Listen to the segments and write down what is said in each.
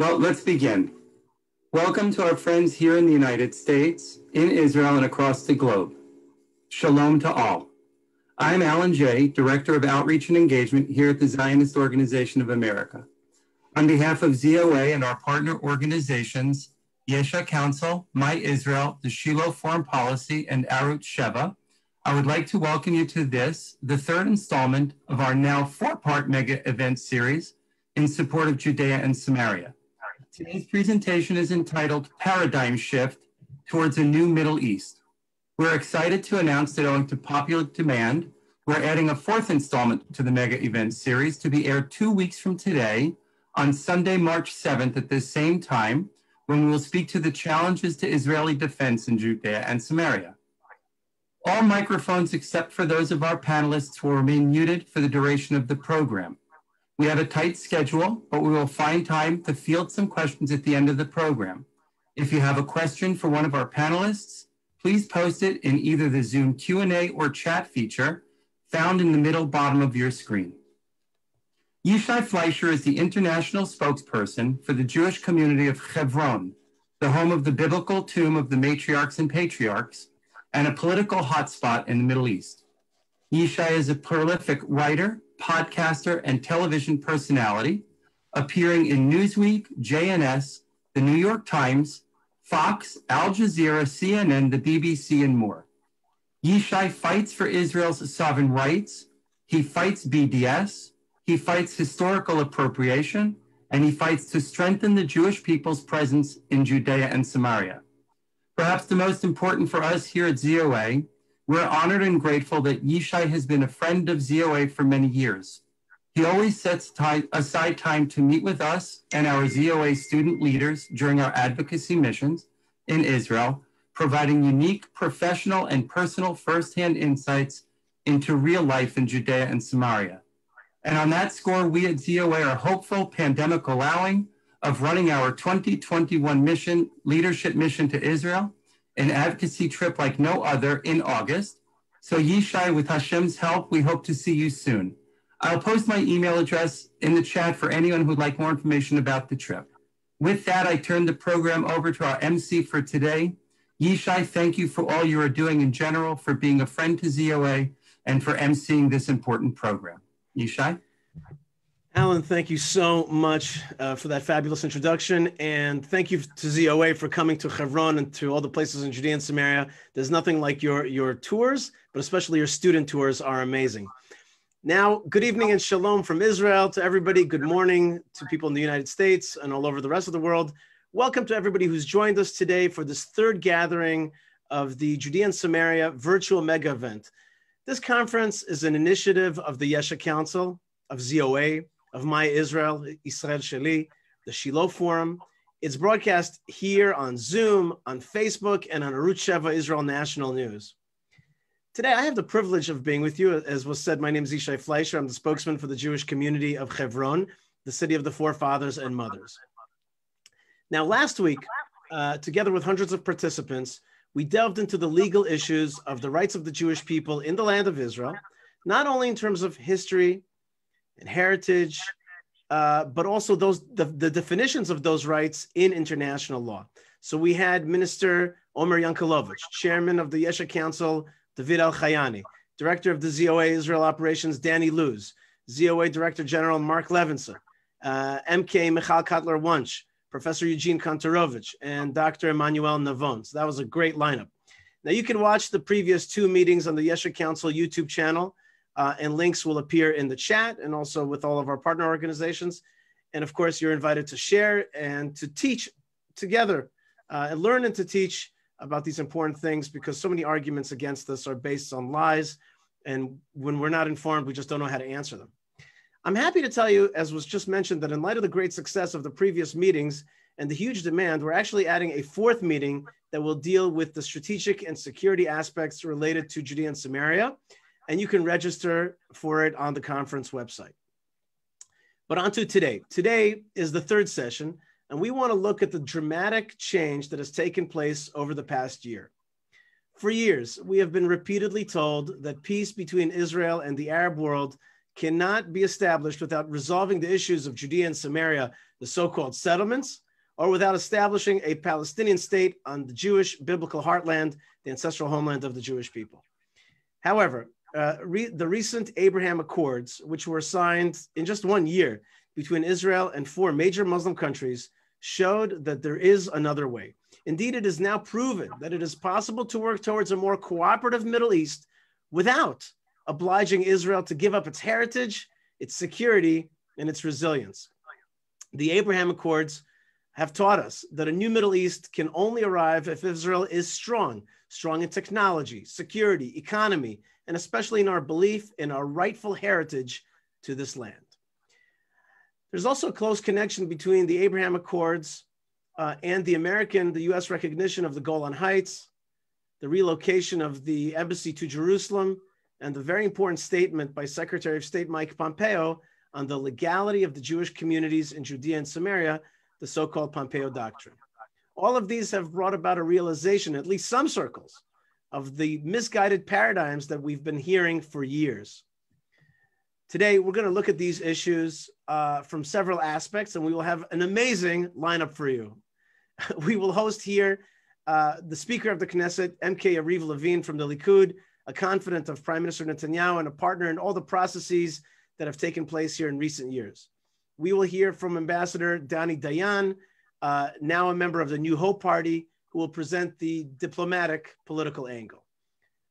Well, let's begin. Welcome to our friends here in the United States, in Israel, and across the globe. Shalom to all. I'm Alan Jay, Director of Outreach and Engagement here at the Zionist Organization of America. On behalf of ZOA and our partner organizations, Yesha Council, My Israel, the Shiloh Foreign Policy, and Arut Sheva, I would like to welcome you to this, the third installment of our now four-part mega event series in support of Judea and Samaria. Today's presentation is entitled Paradigm Shift Towards a New Middle East. We're excited to announce that owing to popular demand, we're adding a fourth installment to the mega event series to be aired 2 weeks from today on Sunday, March 7th at the same time, when we will speak to the challenges to Israeli defense in Judea and Samaria. All microphones except for those of our panelists will remain muted for the duration of the program. We have a tight schedule, but we will find time to field some questions at the end of the program. If you have a question for one of our panelists, please post it in either the Zoom Q&A or chat feature found in the middle bottom of your screen. Yishai Fleischer is the international spokesperson for the Jewish community of Hebron, the home of the biblical tomb of the Matriarchs and Patriarchs, and a political hotspot in the Middle East. Yishai is a prolific writer, podcaster, and television personality, appearing in Newsweek, JNS, the New York Times, Fox, Al Jazeera, CNN, the BBC, and more. Yishai fights for Israel's sovereign rights, he fights BDS, he fights historical appropriation, and he fights to strengthen the Jewish people's presence in Judea and Samaria. Perhaps the most important for us here at ZOA, we're honored and grateful that Yishai has been a friend of ZOA for many years. He always sets aside time to meet with us and our ZOA student leaders during our advocacy missions in Israel, providing unique professional and personal firsthand insights into real life in Judea and Samaria. And on that score, we at ZOA are hopeful, pandemic allowing, of running our 2021 leadership mission to Israel, an advocacy trip like no other in August. So Yishai, with Hashem's help, we hope to see you soon. I'll post my email address in the chat for anyone who'd like more information about the trip. With that, I turn the program over to our Emcee for today. Yishai, thank you for all you are doing in general, for being a friend to ZOA, and for emceeing this important program. Yishai? Alan, thank you so much for that fabulous introduction. And thank you to ZOA for coming to Hebron and to all the places in Judea and Samaria. There's nothing like your tours, but especially your student tours are amazing. Now, good evening and shalom from Israel to everybody. Good morning to people in the United States and all over the rest of the world. Welcome to everybody who's joined us today for this third gathering of the Judea and Samaria virtual mega event. This conference is an initiative of the Yesha Council, of ZOA, of My Israel, Israel Sheli, the Shiloh Forum. It's broadcast here on Zoom, on Facebook, and on Arut Sheva Israel National News. Today, I have the privilege of being with you. As was said, my name is Yishai Fleischer. I'm the spokesman for the Jewish community of Hebron, the city of the forefathers and mothers. Now, last week, together with hundreds of participants, we delved into the legal issues of the rights of the Jewish people in the land of Israel, not only in terms of history and heritage, but also the definitions of those rights in international law. So we had Minister Omer Yankelovich, Chairman of the Yesha Council, David Al-Khayani, Director of the ZOA Israel Operations, Danny Luz, ZOA Director General Mark Levinson, Emcee Michal Kotler-Wunsch, Professor Eugene Kontorovich, and Dr. Emmanuel Navon. So that was a great lineup. Now you can watch the previous two meetings on the Yesha Council YouTube channel, and links will appear in the chat and also with all of our partner organizations. And of course, you're invited to share and to teach together and learn and to teach about these important things, because so many arguments against us are based on lies. And when we're not informed, we just don't know how to answer them. I'm happy to tell you, as was just mentioned, that in light of the great success of the previous meetings and the huge demand, we're actually adding a fourth meeting that will deal with the strategic and security aspects related to Judea and Samaria. And you can register for it on the conference website. But on to today. Today is the third session, and we want to look at the dramatic change that has taken place over the past year. For years, we have been repeatedly told that peace between Israel and the Arab world cannot be established without resolving the issues of Judea and Samaria, the so-called settlements, or without establishing a Palestinian state on the Jewish biblical heartland, the ancestral homeland of the Jewish people. However, the recent Abraham Accords, which were signed in just 1 year between Israel and 4 major Muslim countries, showed that there is another way. Indeed, it is now proven that it is possible to work towards a more cooperative Middle East without obliging Israel to give up its heritage, its security, and its resilience. The Abraham Accords have taught us that a new Middle East can only arrive if Israel is strong in technology, security, economy, and especially in our belief in our rightful heritage to this land. There's also a close connection between the Abraham Accords and the US recognition of the Golan Heights, the relocation of the embassy to Jerusalem, and the very important statement by Secretary of State Mike Pompeo on the legality of the Jewish communities in Judea and Samaria, the so-called Pompeo Doctrine. All of these have brought about a realization, at least some circles, of the misguided paradigms that we've been hearing for years. Today, we're going to look at these issues from several aspects, and we will have an amazing lineup for you. We will host here the Speaker of the Knesset, Emcee Yariv Levine from the Likud, a confidant of Prime Minister Netanyahu and a partner in all the processes that have taken place here in recent years. We will hear from Ambassador Dani Dayan, now a member of the New Hope Party, who will present the diplomatic political angle.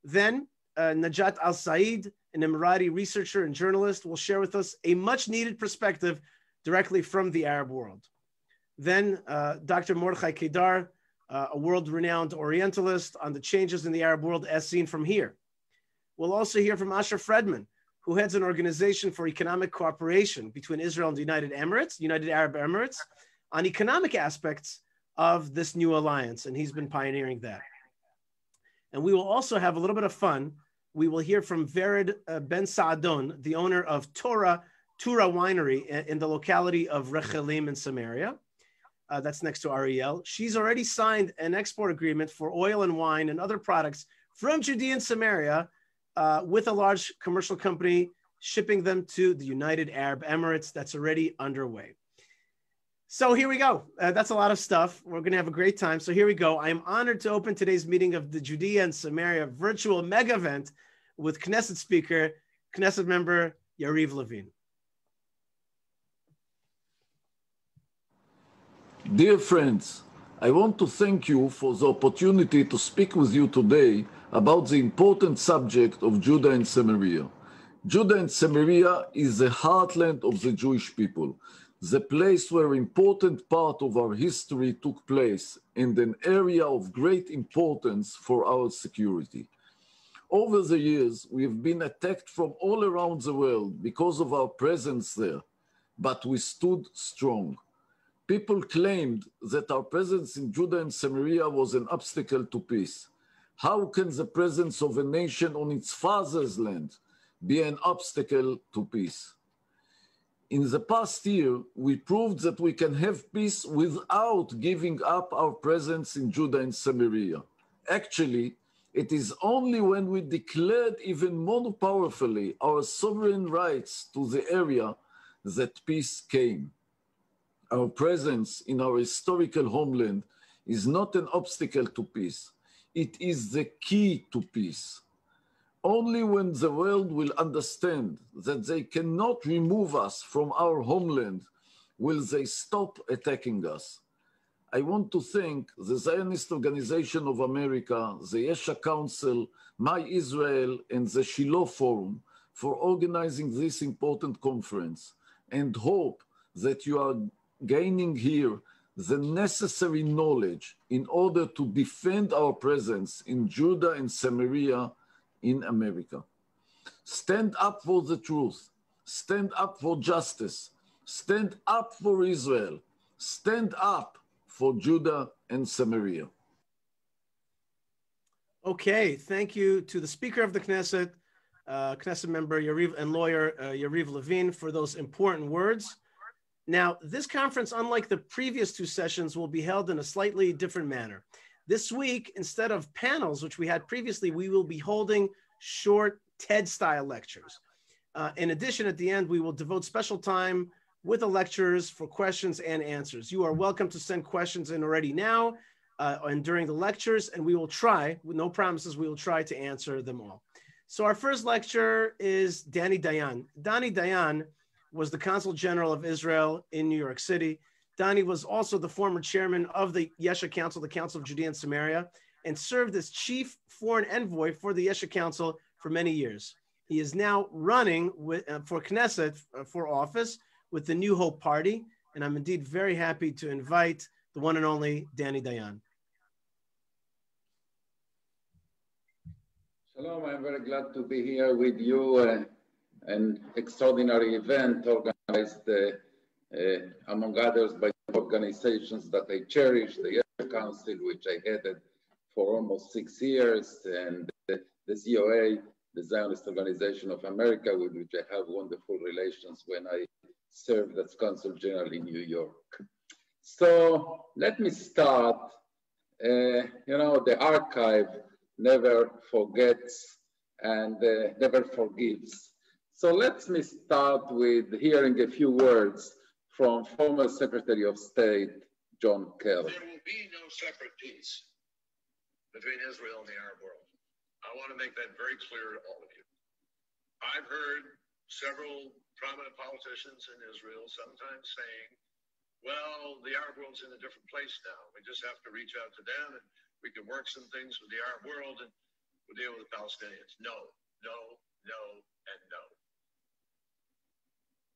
Then Najat Al-Said, an Emirati researcher and journalist, will share with us a much needed perspective directly from the Arab world. Then Dr. Mordechai Kedar, a world-renowned Orientalist, on the changes in the Arab world as seen from here. We'll also hear from Asher Friedman, who heads an organization for economic cooperation between Israel and the United Arab Emirates, on economic aspects of this new alliance, and he's been pioneering that. And we will also have a little bit of fun. We will hear from Vered Ben Saadon, the owner of Tura Winery in the locality of Rechelim in Samaria. That's next to Ariel. She's already signed an export agreement for oil and wine and other products from Judea and Samaria with a large commercial company shipping them to the United Arab Emirates. That's already underway. So here we go. That's a lot of stuff. We're going to have a great time. So here we go. I am honored to open today's meeting of the Judea and Samaria virtual mega event with Knesset Speaker, Knesset member Yariv Levine. Dear friends, I want to thank you for the opportunity to speak with you today about the important subject of Judah and Samaria. Judah and Samaria is the heartland of the Jewish people, the place where important part of our history took place and an area of great importance for our security. Over the years, we have been attacked from all around the world because of our presence there, but we stood strong. People claimed that our presence in Judah and Samaria was an obstacle to peace. How can the presence of a nation on its father's land be an obstacle to peace? In the past year, we proved that we can have peace without giving up our presence in Judah and Samaria. Actually, it is only when we declared even more powerfully our sovereign rights to the area that peace came. Our presence in our historical homeland is not an obstacle to peace. It is the key to peace. Only when the world will understand that they cannot remove us from our homeland will they stop attacking us. I want to thank the Zionist Organization of America, the Yesha Council, My Israel, and the Shiloh Forum for organizing this important conference, and hope that you are gaining here the necessary knowledge in order to defend our presence in Judah and Samaria in America. Stand up for the truth. Stand up for justice. Stand up for Israel. Stand up for Judah and Samaria. Okay, thank you to the Speaker of the Knesset, Knesset member Yariv and lawyer Yariv Levine for those important words. Now, this conference, unlike the previous two sessions, will be held in a slightly different manner. This week, instead of panels, which we had previously, we will be holding short TED-style lectures. In addition, at the end, we will devote special time with the lecturers for questions and answers. You are welcome to send questions in already now and during the lectures, and we will try, with no promises, we will try to answer them all. So our first lecture is Danny Dayan. Danny Dayan was the Consul General of Israel in New York City. Danny was also the former chairman of the Yesha Council, the Council of Judea and Samaria, and served as chief foreign envoy for the Yesha Council for many years. He is now running for Knesset for office with the New Hope Party, and I'm indeed very happy to invite the one and only Danny Dayan. Shalom, I'm very glad to be here with you. An extraordinary event organized, among others, by organizations that I cherish, the Yesha Council, which I headed for almost 6 years, and the ZOA, the Zionist Organization of America, with which I have wonderful relations when I served as Consul General in New York. So let me start. The archive never forgets and never forgives. So let me start with hearing a few words from former Secretary of State, John Kerry. There will be no separate peace between Israel and the Arab world. I want to make that very clear to all of you. I've heard several prominent politicians in Israel sometimes saying, well, the Arab world's in a different place now. We just have to reach out to them and we can work some things with the Arab world and we'll deal with the Palestinians. No, no, no, and no.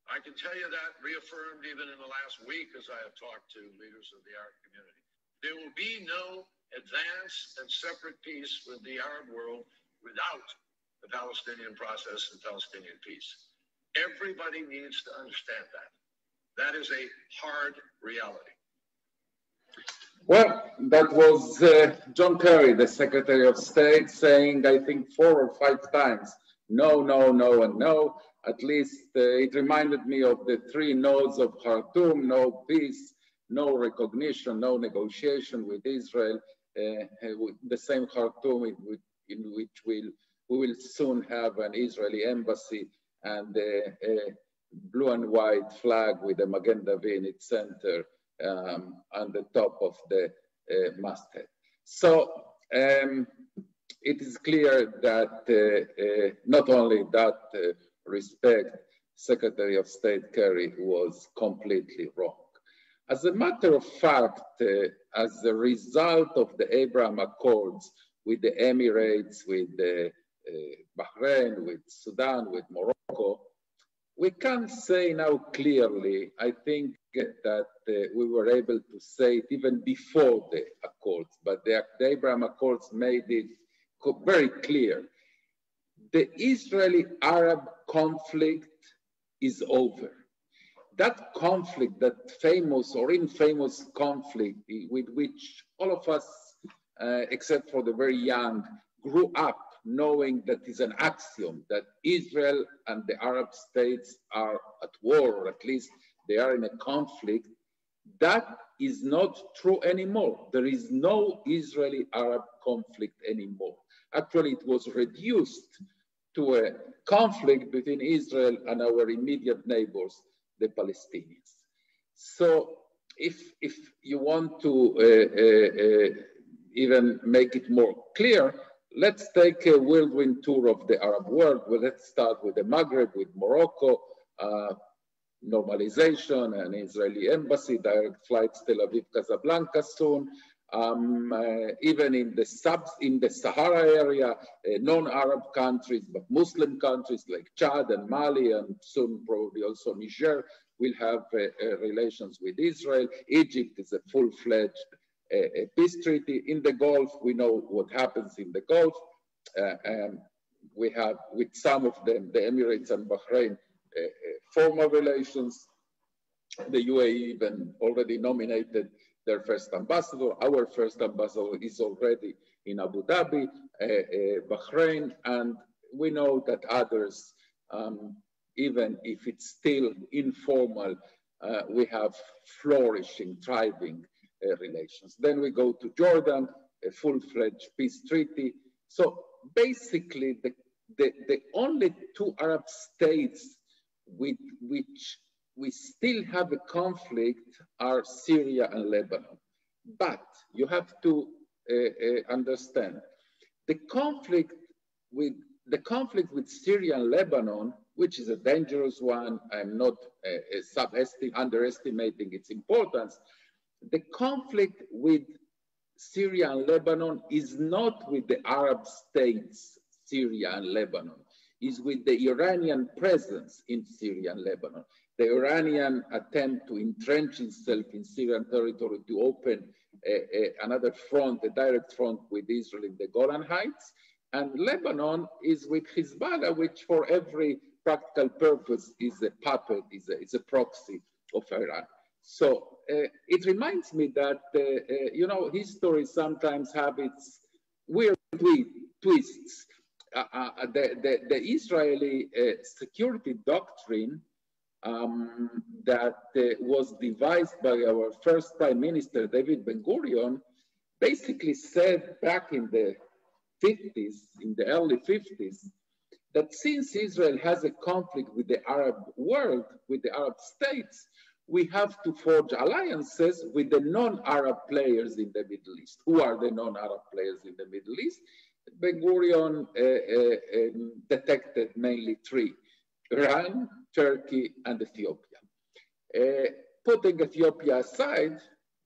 I can tell you that reaffirmed even in the last week as I have talked to leaders of the Arab community. There will be no advanced and separate peace with the Arab world without the Palestinian process and Palestinian peace. Everybody needs to understand that. That is a hard reality. Well, that was John Kerry, the Secretary of State, saying, I think 4 or 5 times, no, no, no, and no. At least it reminded me of the 3 no's of Khartoum: no peace, no recognition, no negotiation with Israel. The same Khartoum in which we will soon have an Israeli embassy and a blue and white flag with a Magen David in its center on the top of the masthead. So it is clear that not only that respect, Secretary of State Kerry was completely wrong. As a matter of fact, as a result of the Abraham Accords with the Emirates, with Bahrain, with Sudan, with Morocco, we can say now clearly, I think that we were able to say it even before the Accords, but the Abraham Accords made it very clear. The Israeli-Arab conflict is over. That conflict, that famous or infamous conflict with which all of us, except for the very young, grew up knowing that is an axiom that Israel and the Arab states are at war, or at least they are in a conflict, that is not true anymore. There is no Israeli-Arab conflict anymore. Actually, it was reduced to a conflict between Israel and our immediate neighbors, the Palestinians. So if you want to even make it more clear, let's take a whirlwind tour of the Arab world. Well, let's start with the Maghreb, with Morocco, normalization, an Israeli embassy, direct flights Tel Aviv, Casablanca soon. Even in the Sahara area, non-Arab countries, but Muslim countries like Chad and Mali, and soon probably also Niger, will have relations with Israel. Egypt is a full-fledged peace treaty. In the Gulf, we know what happens in the Gulf. We have, with some of them, the Emirates and Bahrain, formal relations. The UAE even already nominated their first ambassador. Our first ambassador is already in Abu Dhabi, Bahrain, and we know that others, even if it's still informal, we have flourishing, thriving relations. Then we go to Jordan, a full-fledged peace treaty. So basically, the the only two Arab states with which we still have a conflict are Syria and Lebanon. But you have to understand the conflict with Syria and Lebanon, which is a dangerous one. I'm not underestimating its importance. The conflict with Syria and Lebanon is not with the Arab states, Syria and Lebanon, is with the Iranian presence in Syria and Lebanon. The Iranian attempt to entrench itself in Syrian territory to open another front, a direct front with Israel in the Golan Heights. And Lebanon is with Hezbollah, which for every practical purpose is a puppet, is a proxy of Iran. So it reminds me that, you know, history sometimes have its weird twists. The Israeli security doctrine that was devised by our first Prime Minister, David Ben-Gurion, basically said back in the 50s, in the early 50s, that since Israel has a conflict with the Arab world, with the Arab states, we have to forge alliances with the non-Arab players in the Middle East. Who are the non-Arab players in the Middle East? Ben-Gurion detected mainly three: Iran, Turkey, and Ethiopia. Putting Ethiopia aside,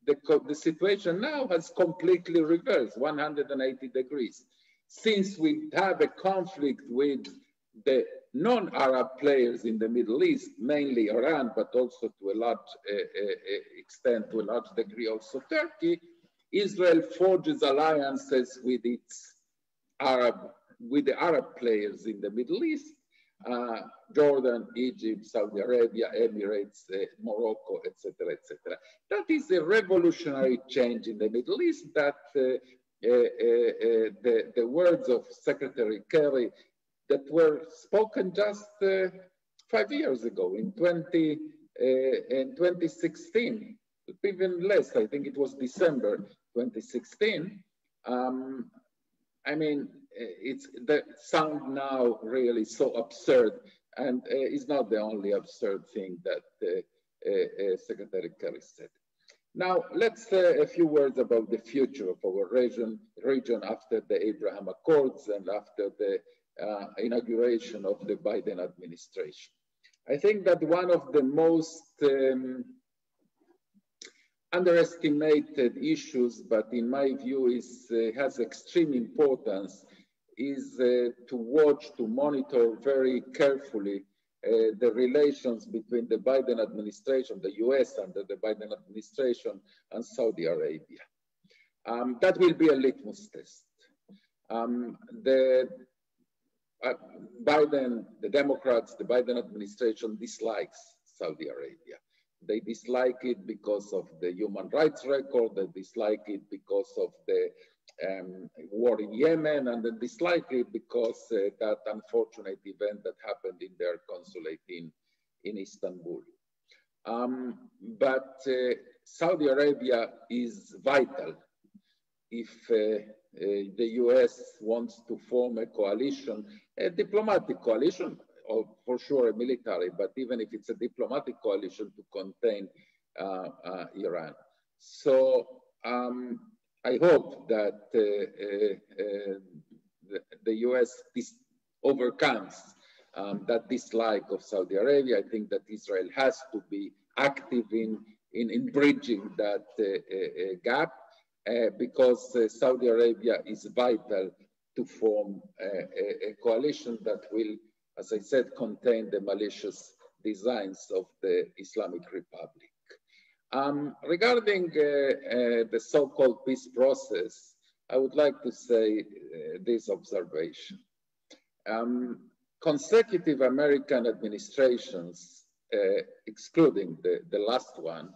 the situation now has completely reversed, 180 degrees. Since we have a conflict with the non-Arab players in the Middle East, mainly Iran, but also to a large extent, to a large degree also Turkey, Israel forges alliances with the Arab players in the Middle East, Jordan, Egypt, Saudi Arabia, Emirates, Morocco, etc., etc. That is a revolutionary change in the Middle East that the words of Secretary Kerry that were spoken just 5 years ago in 2016, even less, I think it was December 2016. I mean, the sound now really so absurd, and it's not the only absurd thing that Secretary Kerry said. Now, let's say a few words about the future of our region after the Abraham Accords and after the inauguration of the Biden administration. I think that one of the most underestimated issues, but in my view has extreme importance, is to watch, to monitor very carefully the relations between the Biden administration, the US under the Biden administration, and Saudi Arabia. That will be a litmus test. The Democrats, the Biden administration dislikes Saudi Arabia. They dislike it because of the human rights record, they dislike it because of the war in Yemen, and they dislike it because that unfortunate event that happened in their consulate in Istanbul. But Saudi Arabia is vital if the US wants to form a coalition, a diplomatic coalition, or for sure a military, but even if it's a diplomatic coalition to contain Iran. So I hope that the US overcomes that dislike of Saudi Arabia. I think that Israel has to be active in bridging that gap because Saudi Arabia is vital to form a coalition that will, as I said, contain the malicious designs of the Islamic Republic. Regarding the so-called peace process, I would like to say this observation. Consecutive American administrations, excluding the last one,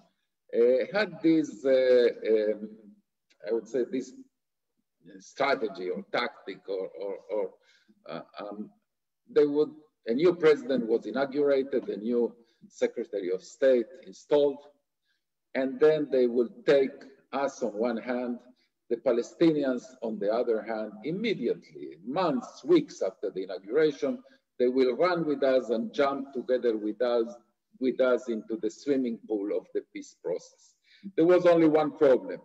had this, I would say, this strategy or tactic, or a new president was inaugurated, a new Secretary of State installed, and then they would take us on one hand The Palestinians, on the other hand, immediately, months, weeks after the inauguration, they will run with us and jump together with us into the swimming pool of the peace process. There was only one problem.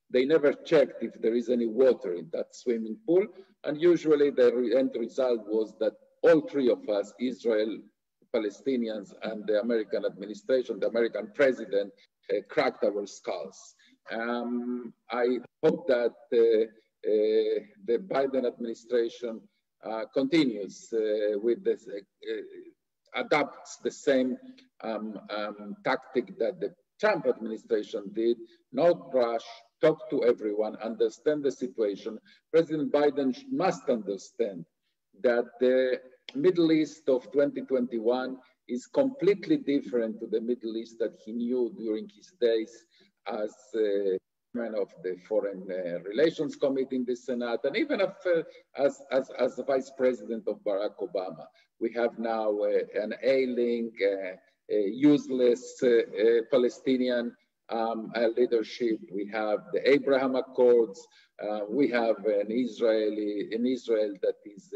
They never checked if there is any water in that swimming pool, and usually the end result was that all three of us, Israel, Palestinians, and the American administration, the American president, cracked our skulls. I hope that the Biden administration continues with this, adopts the same tactic that the Trump administration did, not rush, talk to everyone, understand the situation. President Biden must understand that the Middle East of 2021 is completely different to the Middle East that he knew during his days as chairman of the Foreign Relations Committee in the Senate, and even as the Vice President of Barack Obama. We have now an ailing, useless Palestinian leadership. We have the Abraham Accords. We have an Israel that is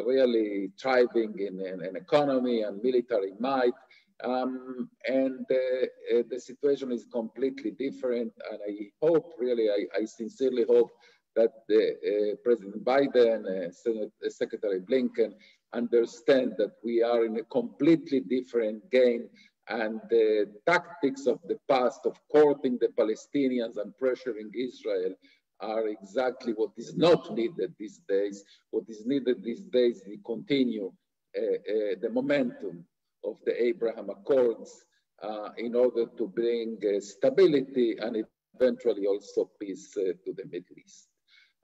really thriving in an economy and military might. And the situation is completely different. And I hope, really, I sincerely hope that President Biden, Secretary Blinken understand that we are in a completely different game, and the tactics of the past of courting the Palestinians and pressuring Israel are exactly what is not needed these days. What is needed these days is to continue the momentum of the Abraham Accords in order to bring stability and eventually also peace to the Middle East.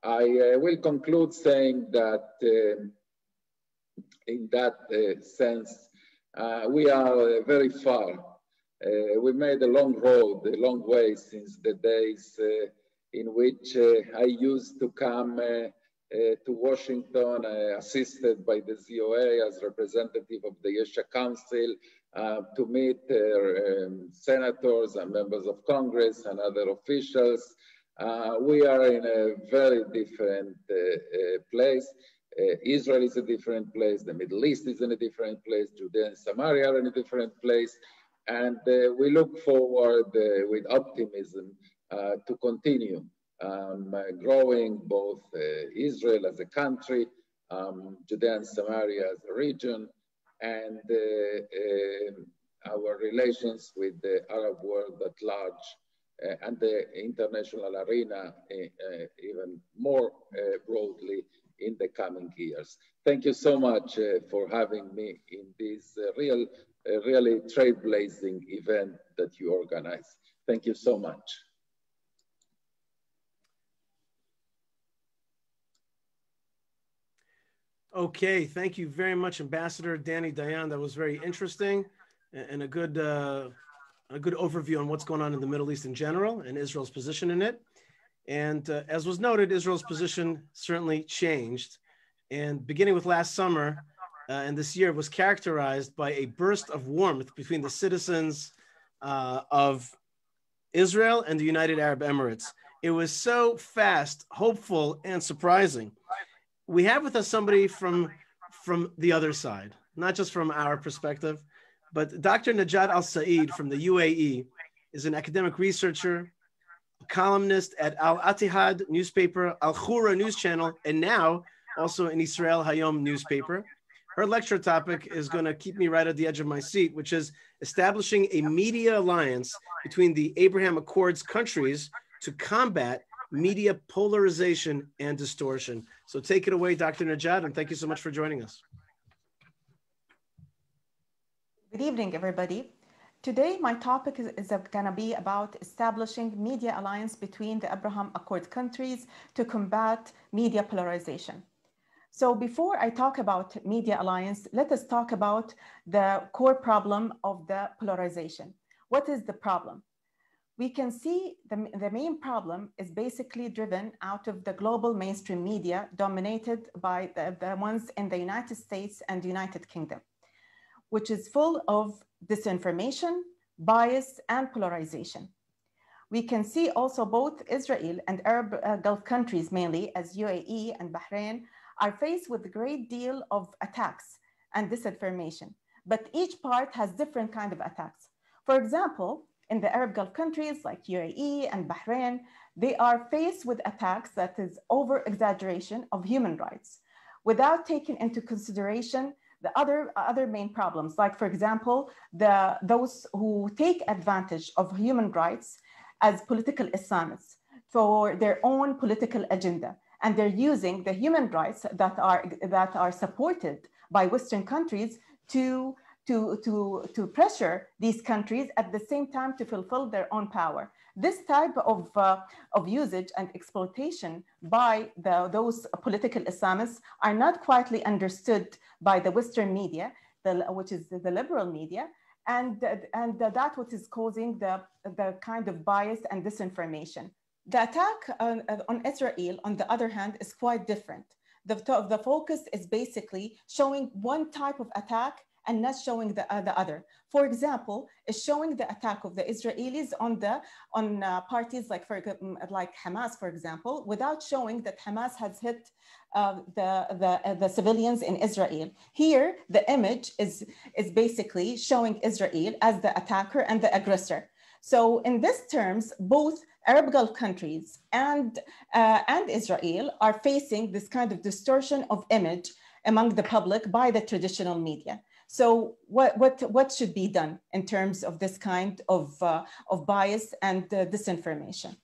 I will conclude saying that in that sense, we are very far. We made a long road, a long way since the days in which I used to come to Washington, assisted by the ZOA as representative of the Yesha Council, to meet senators and members of Congress and other officials. We are in a very different place. Israel is a different place. The Middle East is in a different place. Judea and Samaria are in a different place. And we look forward with optimism to continue growing both Israel as a country, Judea and Samaria as a region, and our relations with the Arab world at large and the international arena even more broadly in the coming years. Thank you so much for having me in this really trailblazing event that you organize. Thank you so much. Okay, thank you very much, Ambassador Danny Dayan. That was very interesting and a good overview on what's going on in the Middle East in general and Israel's position in it. And as was noted, Israel's position certainly changed. And beginning with last summer and this year was characterized by a burst of warmth between the citizens of Israel and the United Arab Emirates. It was so fast, hopeful, and surprising. We have with us somebody from the other side, not just from our perspective, but Dr. Najat Al-Said from the UAE is an academic researcher, a columnist at Al-Attihad newspaper, Al-Khura news channel, and now also in Israel Hayom newspaper. Her lecture topic is going to keep me right at the edge of my seat, which is establishing a media alliance between the Abraham Accords countries to combat media polarization and distortion. So take it away, Dr. Najat, and thank you so much for joining us. Good evening, everybody. Today, my topic is going to be about establishing media alliance between the Abraham Accord countries to combat media polarization. So before I talk about media alliance, let us talk about the core problem of the polarization. What is the problem? We can see the main problem is basically driven out of the global mainstream media dominated by the ones in the United States and the United Kingdom, which is full of disinformation, bias, and polarization. We can see also both Israel and Arab Gulf countries, mainly as UAE and Bahrain, are faced with a great deal of attacks and disinformation, but each part has different kind of attacks. For example, in the Arab Gulf countries like UAE and Bahrain, they are faced with attacks that is over exaggeration of human rights without taking into consideration the other main problems, like for example, those who take advantage of human rights as political Islamists for their own political agenda. And they're using the human rights that are supported by Western countries to pressure these countries at the same time to fulfill their own power. This type of usage and exploitation by those political Islamists are not quietly understood by the Western media, which is the liberal media, and that what is causing the kind of bias and disinformation. The attack on Israel, on the other hand, is quite different. The focus is basically showing one type of attack and not showing the other. For example, is showing the attack of the Israelis on parties like Hamas, for example, without showing that Hamas has hit the civilians in Israel. Here, the image is basically showing Israel as the attacker and the aggressor. So in these terms, both Arab Gulf countries and Israel are facing this kind of distortion of image among the public by the traditional media. So what should be done in terms of this kind of bias and disinformation?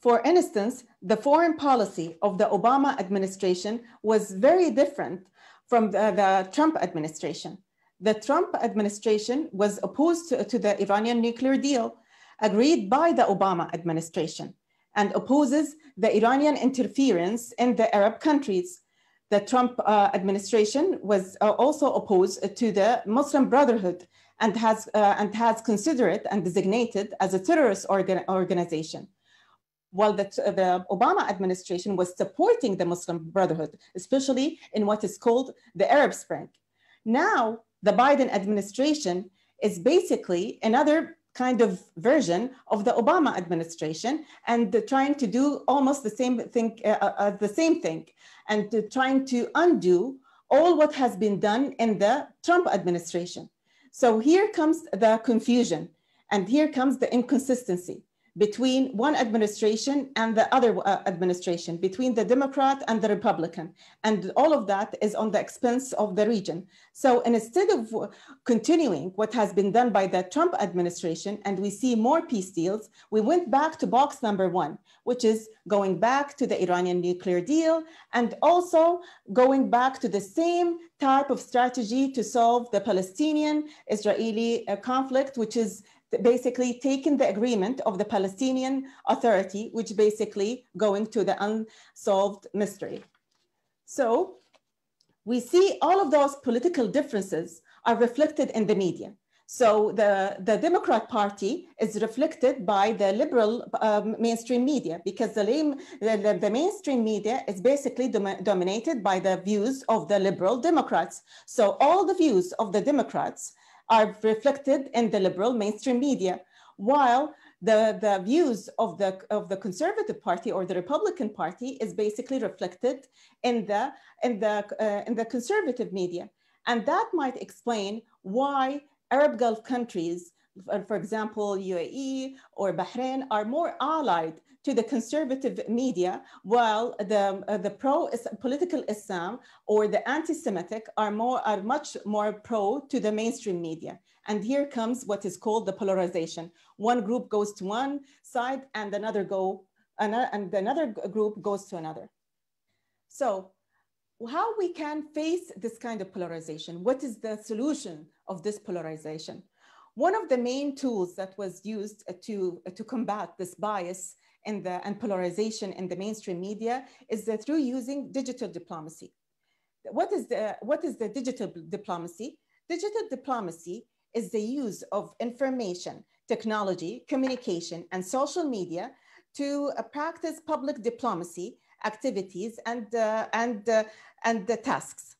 For instance, the foreign policy of the Obama administration was very different from the Trump administration. The Trump administration was opposed to the Iranian nuclear deal agreed by the Obama administration and opposes the Iranian interference in the Arab countries. The Trump administration was also opposed to the Muslim Brotherhood and has considered it and designated as a terrorist organization, while the Obama administration was supporting the Muslim Brotherhood, especially in what is called the Arab Spring. Now, the Biden administration is basically another kind of version of the Obama administration and trying to do almost the same thing, and trying to undo all what has been done in the Trump administration. So here comes the confusion, and here comes the inconsistency between one administration and the other administration, between the Democrat and the Republican. And all of that is on the expense of the region. So instead of continuing what has been done by the Trump administration, and we see more peace deals, we went back to box number one, which is going back to the Iranian nuclear deal, and also going back to the same type of strategy to solve the Palestinian-Israeli conflict, which is basically taking the agreement of the Palestinian Authority, which basically going to the unsolved mystery. So we see all of those political differences are reflected in the media. So the Democrat Party is reflected by the liberal mainstream media, because the mainstream media is basically dominated by the views of the liberal Democrats. So all the views of the Democrats are reflected in the liberal mainstream media, while the views of the Conservative Party or the Republican Party is basically reflected in the conservative media. And that might explain why Arab Gulf countries, for example, UAE or Bahrain, are more allied to the conservative media, while the pro-political Islam or the anti-Semitic are much more pro to the mainstream media. And here comes what is called the polarization. One group goes to one side and another group goes to another. So how we can face this kind of polarization? What is the solution of this polarization? One of the main tools that was used to combat this bias and polarization in the mainstream media is through using digital diplomacy. What is the digital diplomacy? Digital diplomacy is the use of information, technology, communication, and social media to practice public diplomacy activities and the tasks.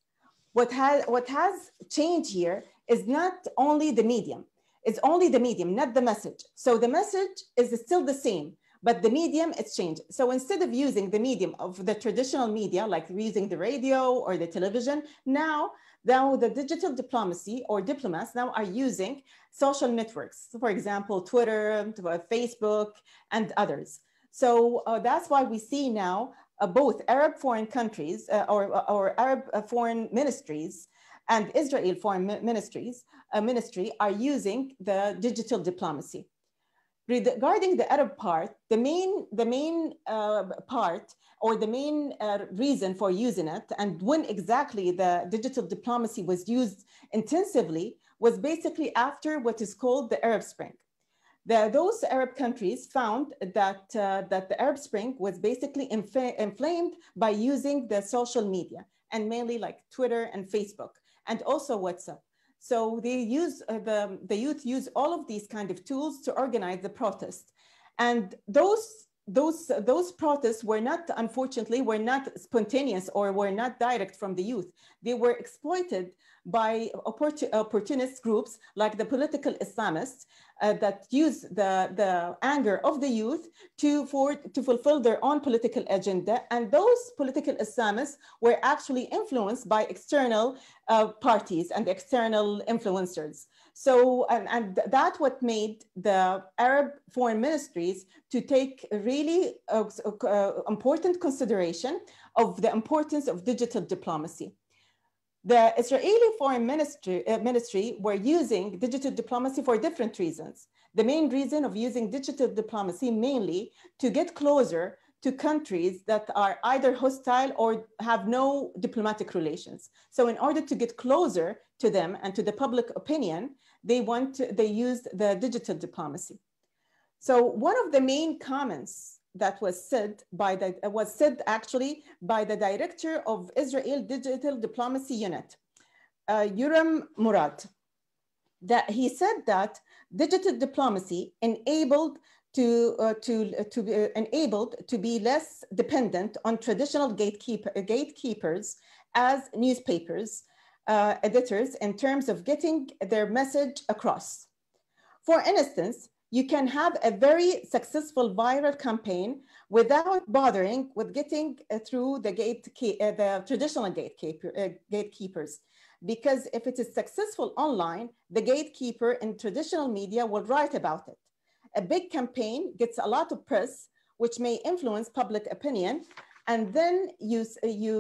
What has changed here is not only the medium. It's only the medium, not the message. So the message is still the same, but the medium it's changed. So instead of using the medium of the traditional media, like using the radio or the television, now the digital diplomacy or diplomats now are using social networks. So for example, Twitter, Facebook, and others. So that's why we see now both Arab foreign countries or Arab foreign ministries and Israel foreign ministry are using the digital diplomacy. Regarding the Arab part, the main part or the main reason for using it and when exactly the digital diplomacy was used intensively was basically after what is called the Arab Spring. Those Arab countries found that the Arab Spring was basically inflamed by using the social media and mainly like Twitter and Facebook and also WhatsApp. So they use the youth use all of these kind of tools to organize the protest, and those protests were not, unfortunately, were not spontaneous or were not direct from the youth. They were exploited by opportunist groups like the political Islamists that use the anger of the youth to fulfill their own political agenda. And those political Islamists were actually influenced by external parties and external influencers. So, and that's what made the Arab foreign ministries to take really important consideration of the importance of digital diplomacy. The Israeli foreign ministry were using digital diplomacy for different reasons. The main reason of using digital diplomacy mainly to get closer to countries that are either hostile or have no diplomatic relations. So in order to get closer to them and to the public opinion, they used the digital diplomacy. So one of the main comments that was said actually by the director of Israel Digital Diplomacy Unit, Yoram Murad, that he said that digital diplomacy enabled to be less dependent on traditional gatekeepers as newspapers, editors in terms of getting their message across. For instance, you can have a very successful viral campaign without bothering with getting through the traditional gatekeepers. Because if it is successful online, the gatekeeper in traditional media will write about it. A big campaign gets a lot of press, which may influence public opinion, and then you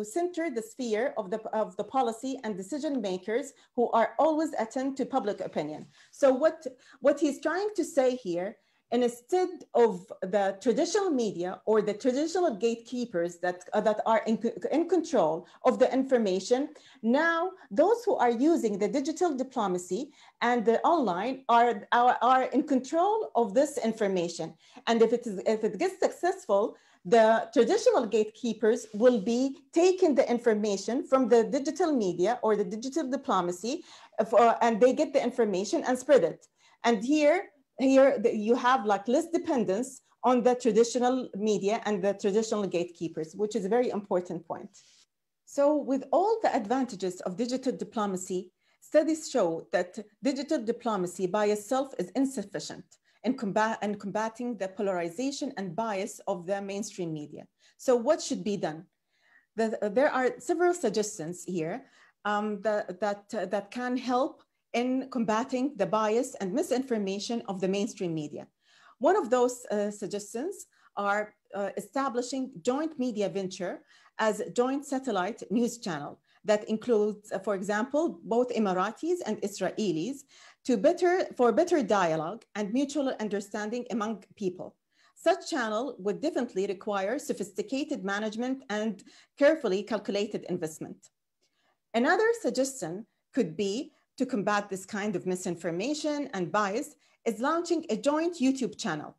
center the sphere of the policy and decision makers who are always attend to public opinion. So what he's trying to say here, and instead of the traditional media or the traditional gatekeepers that are in control of the information, now those who are using the digital diplomacy and the online are in control of this information. And if it gets successful, the traditional gatekeepers will be taking the information from the digital media or the digital diplomacy, and they get the information and spread it. And here you have like less dependence on the traditional media and the traditional gatekeepers, which is a very important point. So with all the advantages of digital diplomacy, studies show that digital diplomacy by itself is insufficient in combating the polarization and bias of the mainstream media. So what should be done? There are several suggestions here that can help in combating the bias and misinformation of the mainstream media. One of those suggestions are establishing joint media venture as a joint satellite news channel that includes, for example, both Emiratis and Israelis for better dialogue and mutual understanding among people. Such channel would definitely require sophisticated management and carefully calculated investment. Another suggestion could be to combat this kind of misinformation and bias is launching a joint YouTube channel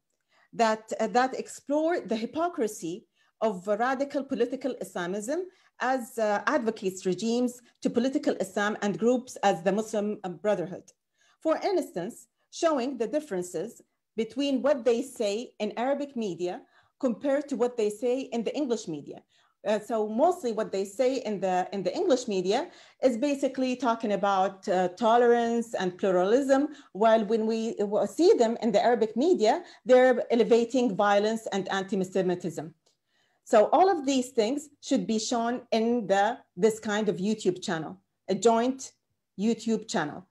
that explore the hypocrisy of radical political Islamism as advocates regimes to political Islam and groups as the Muslim Brotherhood. For instance, showing the differences between what they say in Arabic media compared to what they say in the English media. So mostly what they say in the English media is basically talking about tolerance and pluralism, while when we see them in the Arabic media, they're elevating violence and anti-Semitism. So all of these things should be shown in this kind of YouTube channel, a joint YouTube channel.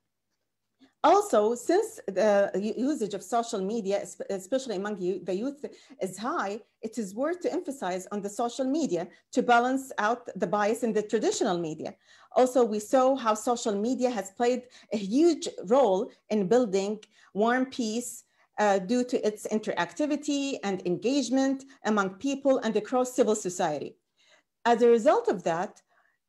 Also, since the usage of social media, especially among the youth, is high, it is worth to emphasize on the social media to balance out the bias in the traditional media. Also, we saw how social media has played a huge role in building warm peace due to its interactivity and engagement among people and across civil society. As a result of that,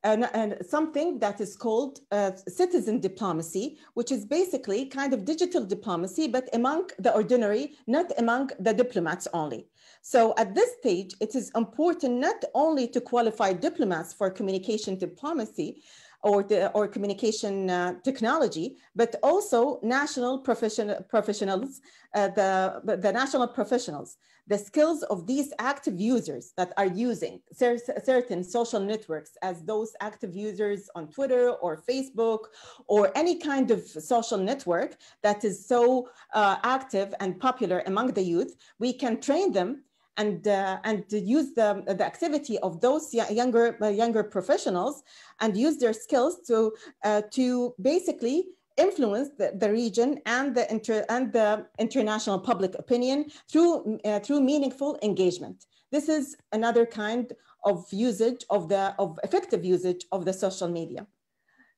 and something that is called citizen diplomacy, which is basically kind of digital diplomacy, but among the ordinary, not among the diplomats only. So at this stage, it is important not only to qualify diplomats for communication diplomacy or communication technology, but also national professionals, the national professionals. The skills of these active users that are using certain social networks as those active users on Twitter or Facebook or any kind of social network that is so active and popular among the youth, we can train them and use the activity of those younger professionals and use their skills to basically influence the region and the international public opinion through meaningful engagement. This is another kind of usage of effective usage of the social media.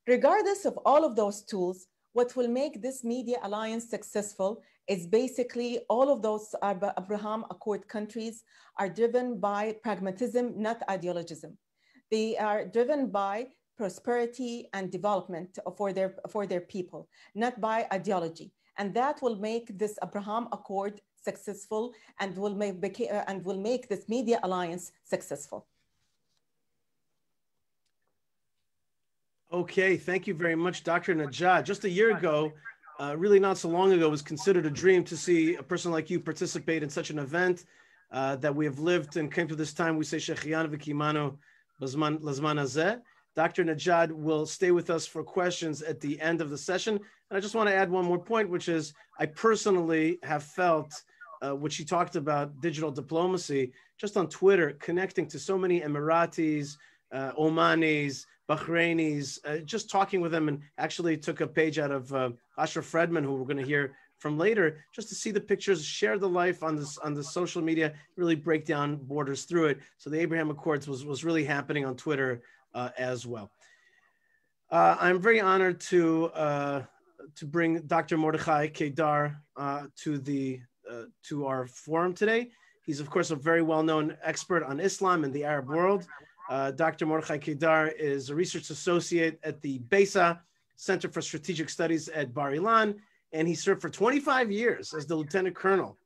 Regardless of all of those tools, what will make this media alliance successful is basically all of those Abraham Accord countries are driven by pragmatism, not ideologism. They are driven by prosperity and development for their people, not by ideology. And that will make this Abraham Accord successful and will make this media alliance successful. Okay, thank you very much, Dr. Najad. Just a year ago, really not so long ago, it was considered a dream to see a person like you participate in such an event that we have lived and came to this time. We say, Shechianu v'kimanu lazman hazeh. Dr. Najad will stay with us for questions at the end of the session. And I just want to add one more point, which is I personally have felt what she talked about, digital diplomacy, just on Twitter, connecting to so many Emiratis, Omanis, Bahrainis, just talking with them, and actually took a page out of Asher Fredman, who we're going to hear from later, just to see the pictures, share the life on the social media, really break down borders through it. So the Abraham Accords was really happening on Twitter as well. I'm very honored to bring Dr. Mordechai Kedar to our forum today. He's, of course, a very well-known expert on Islam and the Arab world. Dr. Mordechai Kedar is a research associate at the BESA Center for Strategic Studies at Bar Ilan, and he served for 25 years as the lieutenant colonel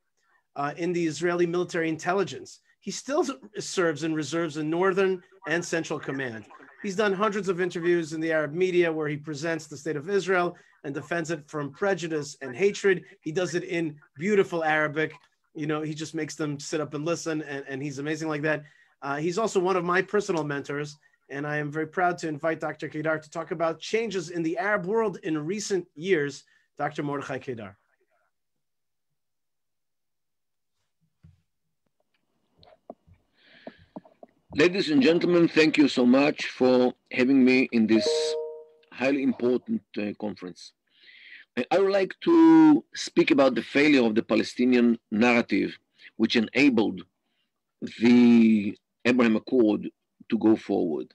in the Israeli military intelligence. He still serves in reserves in Northern and Central Command. He's done hundreds of interviews in the Arab media where he presents the state of Israel and defends it from prejudice and hatred. He does it in beautiful Arabic. You know, he just makes them sit up and listen, and he's amazing like that. He's also one of my personal mentors, and I am very proud to invite Dr. Kedar to talk about changes in the Arab world in recent years. Dr. Mordechai Kedar. Ladies and gentlemen, thank you so much for having me in this highly important conference. I would like to speak about the failure of the Palestinian narrative, which enabled the Abraham Accord to go forward.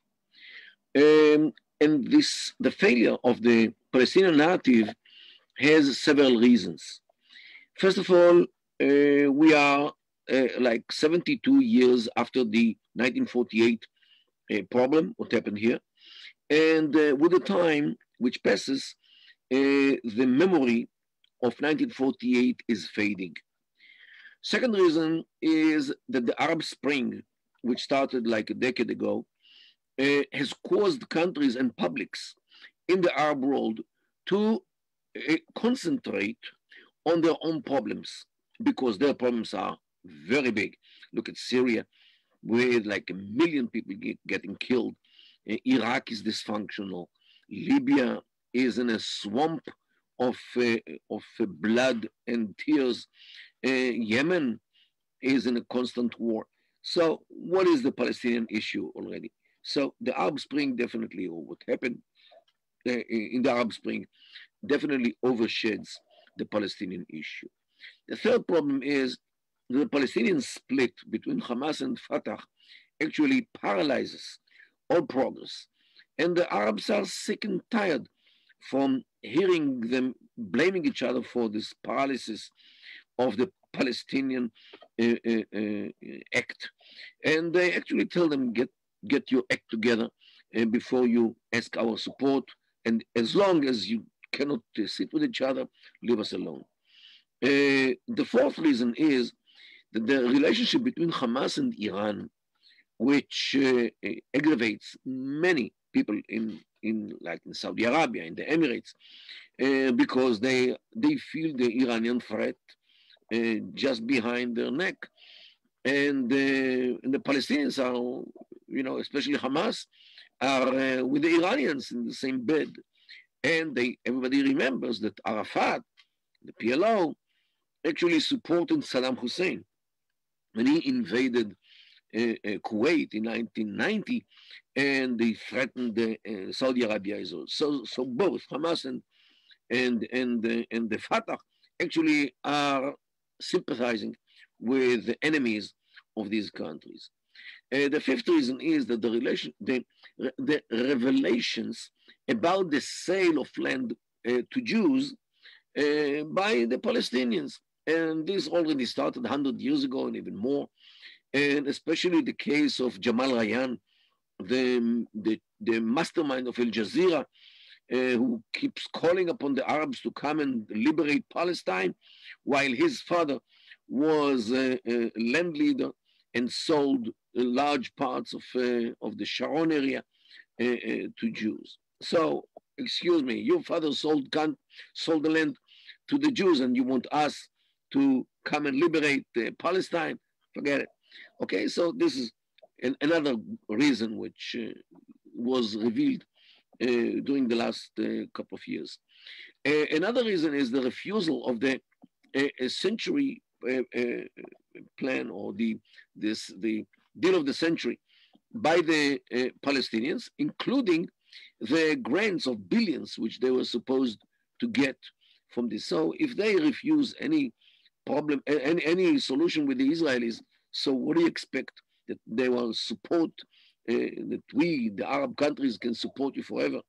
And the failure of the Palestinian narrative has several reasons. First of all, we are like 72 years after the 1948 problem, what happened here. And with the time which passes, the memory of 1948 is fading. Second reason is that the Arab Spring, which started like a decade ago, has caused countries and publics in the Arab world to concentrate on their own problems because their problems are very big. Look at Syria, with like 1 million people getting killed. Iraq is dysfunctional. Libya is in a swamp of blood and tears. Yemen is in a constant war. So what is the Palestinian issue already? So the Arab Spring definitely, or what happened in the Arab Spring, definitely overshades the Palestinian issue. The third problem is the Palestinian split between Hamas and Fatah actually paralyzes all progress. And the Arabs are sick and tired from hearing them blaming each other for this paralysis of the Palestinian act. And they actually tell them, get your act together before you ask our support. And as long as you cannot sit with each other, leave us alone. The fourth reason is that the relationship between Hamas and Iran, which aggravates many people in Saudi Arabia, in the Emirates, because they feel the Iranian threat just behind their neck. And the Palestinians are, especially Hamas, are with the Iranians in the same bed. And everybody remembers that Arafat, the PLO, actually supported Saddam Hussein when he invaded Kuwait in 1990, and they threatened Saudi Arabia as well. So both Hamas and the Fatah actually are sympathizing with the enemies of these countries. The fifth reason is that the revelations about the sale of land to Jews by the Palestinians. And this already started 100 years ago and even more. And especially the case of Jamal Rayyan, the mastermind of Al Jazeera, who keeps calling upon the Arabs to come and liberate Palestine, while his father was a land leader and sold large parts of the Sharon area to Jews. So, excuse me, your father sold the land to the Jews, and you want us to come and liberate Palestine? Forget it. Okay, so this is another reason which was revealed during the last couple of years. Another reason is the refusal of the century plan, or the deal of the century by the Palestinians, including the grants of billions which they were supposed to get from this. So if they refuse any problem, any solution with the Israelis, so what do you expect? That they will support, that we, the Arab countries, can support you forever?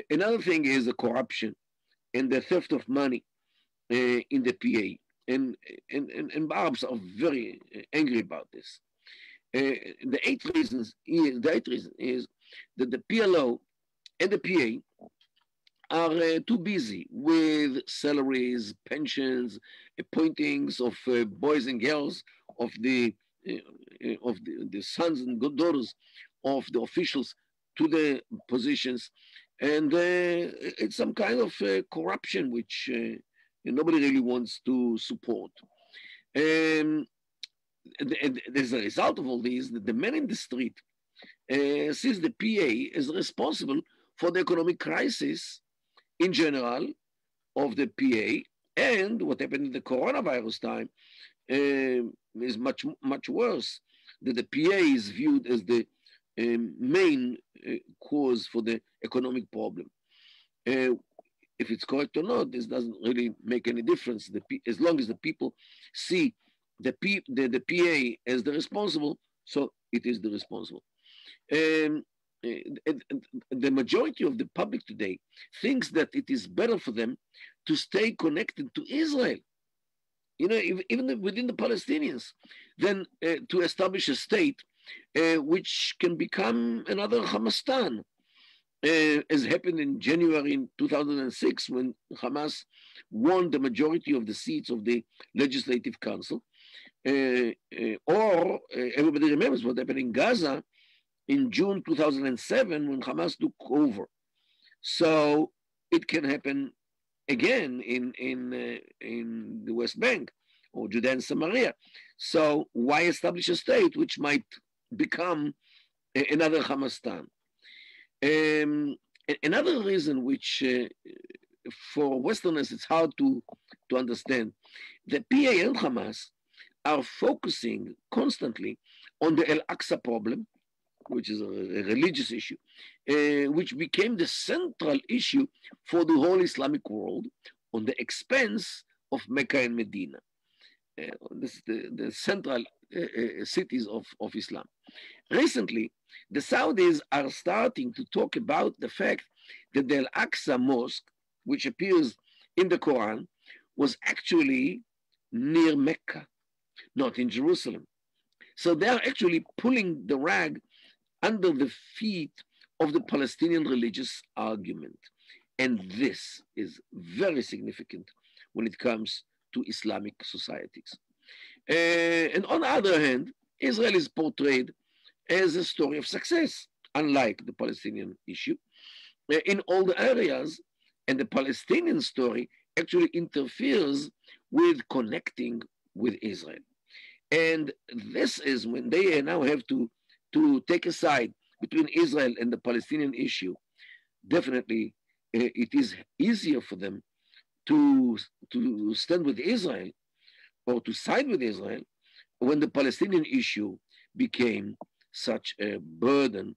Another thing is the corruption and the theft of money in the PA. And Arabs are very angry about this. The eighth reason is that the PLO and the PA are too busy with salaries, pensions, appointings of boys and girls, of the sons and daughters of the officials to the positions, and it's some kind of corruption which nobody really wants to support. And as a result of all these, the man in the street sees the PA as responsible for the economic crisis in general of the PA, and what happened in the coronavirus time is much, much worse, that the PA is viewed as the main cause for the economic problem. If it's correct or not, this doesn't really make any difference. As long as the people see the PA as the responsible, so it is the responsible. The majority of the public today thinks that it is better for them to stay connected to Israel, even within the Palestinians, than to establish a state which can become another Hamastan, as happened in January 2006, when Hamas won the majority of the seats of the Legislative Council. Or everybody remembers what happened in Gaza in June 2007 when Hamas took over. So it can happen again in the West Bank or Judea and Samaria. So why establish a state which might become another Hamastan? Another reason which for Westerners it's hard to understand, the PA and Hamas are focusing constantly on the Al-Aqsa problem, which is a religious issue, which became the central issue for the whole Islamic world on the expense of Mecca and Medina. This is the central cities of Islam. Recently, the Saudis are starting to talk about the fact that the Al-Aqsa Mosque, which appears in the Quran, was actually near Mecca, not in Jerusalem. So they are actually pulling the rug under the feet of the Palestinian religious argument. And this is very significant when it comes to Islamic societies. And on the other hand, Israel is portrayed as a story of success, unlike the Palestinian issue, in all the areas. And the Palestinian story actually interferes with connecting with Israel. And this is when they now have to take a side between Israel and the Palestinian issue. Definitely, it is easier for them to stand with Israel or to side with Israel when the Palestinian issue became such a burden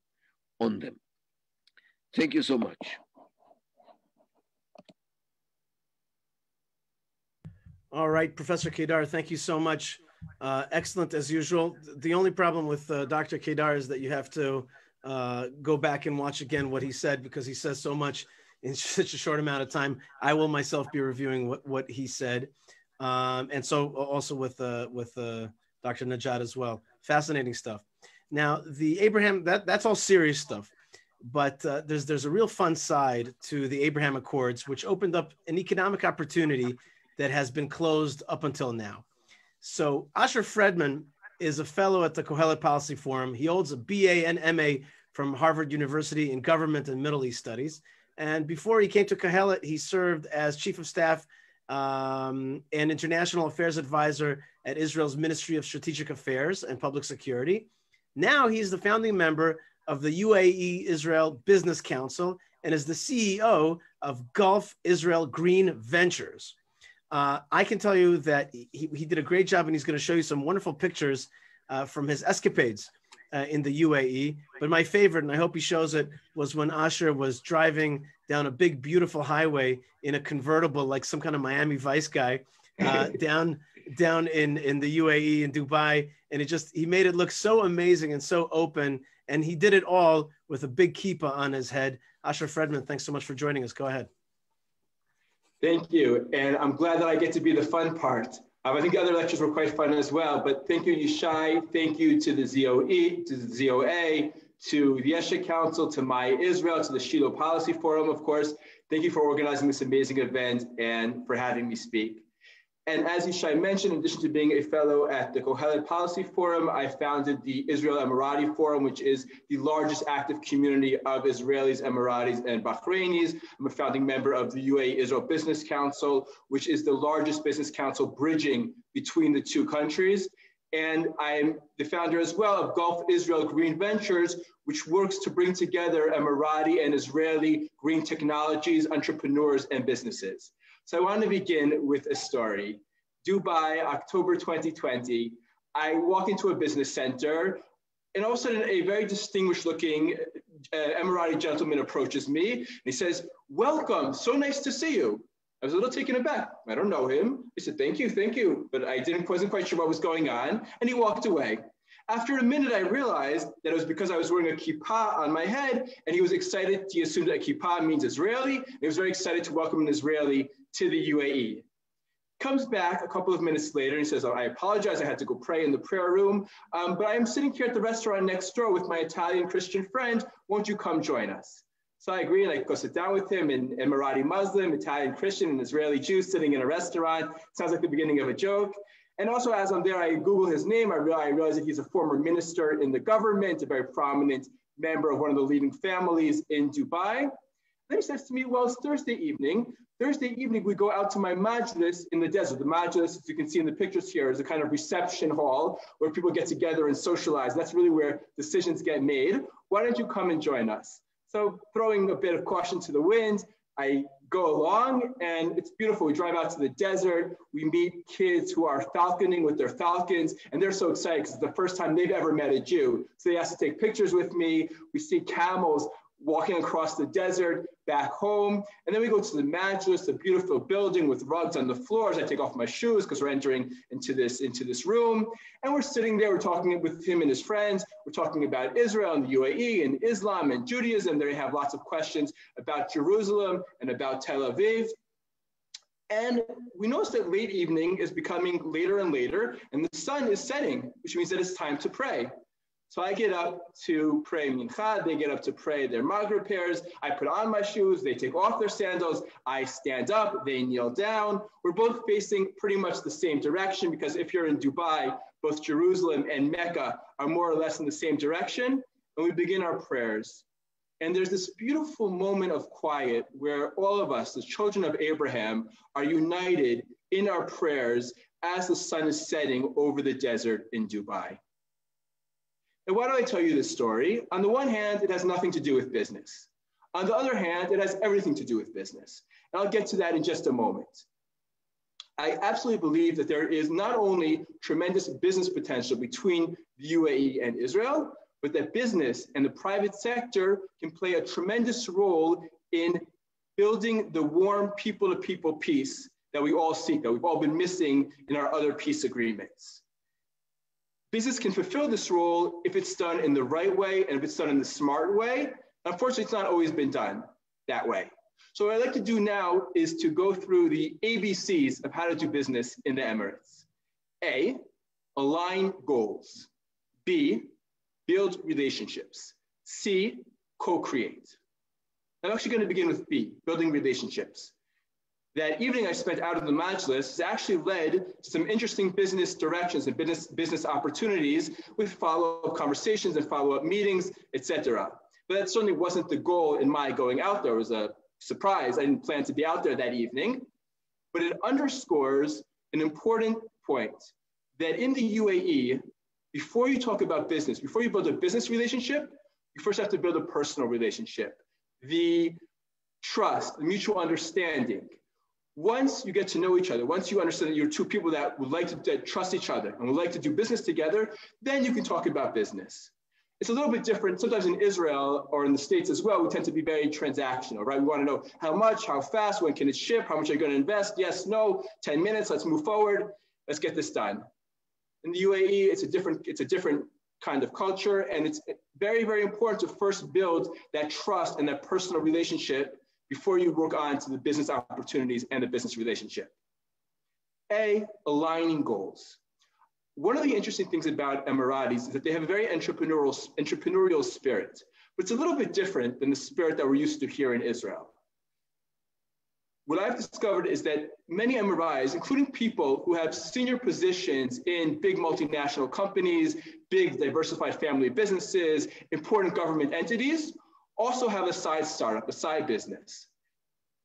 on them. Thank you so much. All right, Professor Kedar, thank you so much. Excellent as usual. The only problem with Dr. Kedar is that you have to go back and watch again what he said, because he says so much in such a short amount of time. I will myself be reviewing what he said. And so also with Dr. Najat as well. Fascinating stuff. Now, the Abraham, that's all serious stuff. But there's a real fun side to the Abraham Accords, which opened up an economic opportunity that has been closed up until now. So Asher Fredman is a fellow at the Kohelet Policy Forum. He holds a BA and MA from Harvard University in Government and Middle East Studies. And before he came to Kohelet, he served as Chief of Staff and International Affairs Advisor at Israel's Ministry of Strategic Affairs and Public Security. Now he's the founding member of the UAE Israel Business Council and is the CEO of Gulf Israel Green Ventures. I can tell you that he did a great job, and he's going to show you some wonderful pictures from his escapades in the UAE. But my favorite, and I hope he shows it, was when Asher was driving down a big, beautiful highway in a convertible, like some kind of Miami Vice guy, down in the UAE in Dubai. And he made it look so amazing and so open. And he did it all with a big kippah on his head. Asher Fredman, thanks so much for joining us. Go ahead. Thank you. And I'm glad that I get to be the fun part. I think the other lectures were quite fun as well, but thank you, Yishai. Thank you to the ZOE, to the ZOA, to the Yesha Council, to My Israel, to the Shiloh Policy Forum, of course. Thank you for organizing this amazing event and for having me speak. And as Yishai mentioned, in addition to being a fellow at the Kohelet Policy Forum, I founded the Israel Emirati Forum, which is the largest active community of Israelis, Emiratis, and Bahrainis. I'm a founding member of the UAE Israel Business Council, which is the largest business council bridging between the two countries. And I'm the founder as well of Gulf Israel Green Ventures, which works to bring together Emirati and Israeli green technologies, entrepreneurs, and businesses. So I want to begin with a story. Dubai, October 2020, I walk into a business center, and all of a sudden a very distinguished looking Emirati gentleman approaches me, and he says, "Welcome, so nice to see you." I was a little taken aback. I don't know him. He said, thank you. But I wasn't quite sure what was going on, and he walked away. After a minute, I realized that it was because I was wearing a kippah on my head, and he was excited. He assumed that kippah means Israeli. And he was very excited to welcome an Israeli to the UAE. Comes back a couple of minutes later and he says, "Oh, I apologize, I had to go pray in the prayer room, but I'm sitting here at the restaurant next door with my Italian Christian friend. Won't you come join us?" So I agree, and I go sit down with him, an Emirati Muslim, Italian Christian, and Israeli Jew sitting in a restaurant. Sounds like the beginning of a joke. And also as I'm there, I Google his name. I realize that he's a former minister in the government, a very prominent member of one of the leading families in Dubai. Then he says to me, "Well, it's Thursday evening. Thursday evening, we go out to my majlis in the desert. The majlis, as you can see in the pictures here, is a kind of reception hall where people get together and socialize. That's really where decisions get made. Why don't you come and join us? So throwing a bit of caution to the wind, I go along and it's beautiful. We drive out to the desert. We meet kids who are falconing with their falcons, and they're so excited because it's the first time they've ever met a Jew. So they ask to take pictures with me. We see camels walking across the desert back home. And then we go to the majlis, a beautiful building with rugs on the floors. I take off my shoes because we're entering into this room. And we're sitting there, we're talking with him and his friends. We're talking about Israel and the UAE and Islam and Judaism. They have lots of questions about Jerusalem and about Tel Aviv. And we notice that late evening is becoming later and later, and the sun is setting, which means that it's time to pray. So I get up to pray mincha, they get up to pray their Maghrib prayers. I put on my shoes, they take off their sandals, I stand up, they kneel down. We're both facing pretty much the same direction because if you're in Dubai, both Jerusalem and Mecca are more or less in the same direction. And we begin our prayers. And there's this beautiful moment of quiet where all of us, the children of Abraham, are united in our prayers as the sun is setting over the desert in Dubai. And why do I tell you this story? On the one hand, it has nothing to do with business. On the other hand, it has everything to do with business. And I'll get to that in just a moment. I absolutely believe that there is not only tremendous business potential between the UAE and Israel, but that business and the private sector can play a tremendous role in building the warm people-to-people peace that we all seek, that we've all been missing in our other peace agreements. Business can fulfill this role if it's done in the right way and if it's done in the smart way. Unfortunately, it's not always been done that way. So what I'd like to do now is to go through the ABCs of how to do business in the Emirates. A, align goals. B, build relationships. C, co-create. I'm actually going to begin with B, building relationships. That evening I spent out of the majlis has actually led to some interesting business directions and business opportunities with follow-up conversations and follow-up meetings, etc. But that certainly wasn't the goal in my going out there. It was a surprise. I didn't plan to be out there that evening. But it underscores an important point that in the UAE, before you talk about business, before you build a business relationship, you first have to build a personal relationship. The trust, the mutual understanding. Once you get to know each other, once you understand that you're two people that would like to trust each other and would like to do business together, then you can talk about business. It's a little bit different. Sometimes in Israel or in the States as well, we tend to be very transactional, right? We want to know how much, how fast, when can it ship, how much are you going to invest? Yes, no, 10 minutes, let's move forward. Let's get this done. In the UAE, it's a different kind of culture, and it's very, very important to first build that trust and that personal relationship before you work on to the business opportunities and the business relationship. A, aligning goals. One of the interesting things about Emiratis is that they have a very entrepreneurial spirit, but it's a little bit different than the spirit that we're used to here in Israel. What I've discovered is that many Emiratis, including people who have senior positions in big multinational companies, big diversified family businesses, important government entities, also have a side startup, a side business.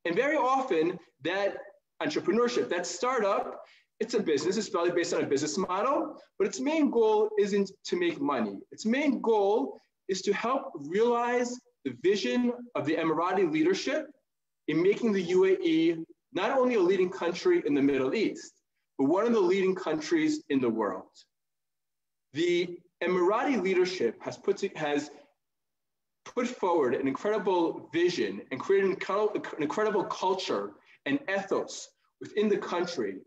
And very often that entrepreneurship, that startup, it's a business, it's probably based on a business model, but its main goal isn't to make money. Its main goal is to help realize the vision of the Emirati leadership in making the UAE not only a leading country in the Middle East, but one of the leading countries in the world. The Emirati leadership has put forward an incredible vision and created an incredible culture and ethos within the country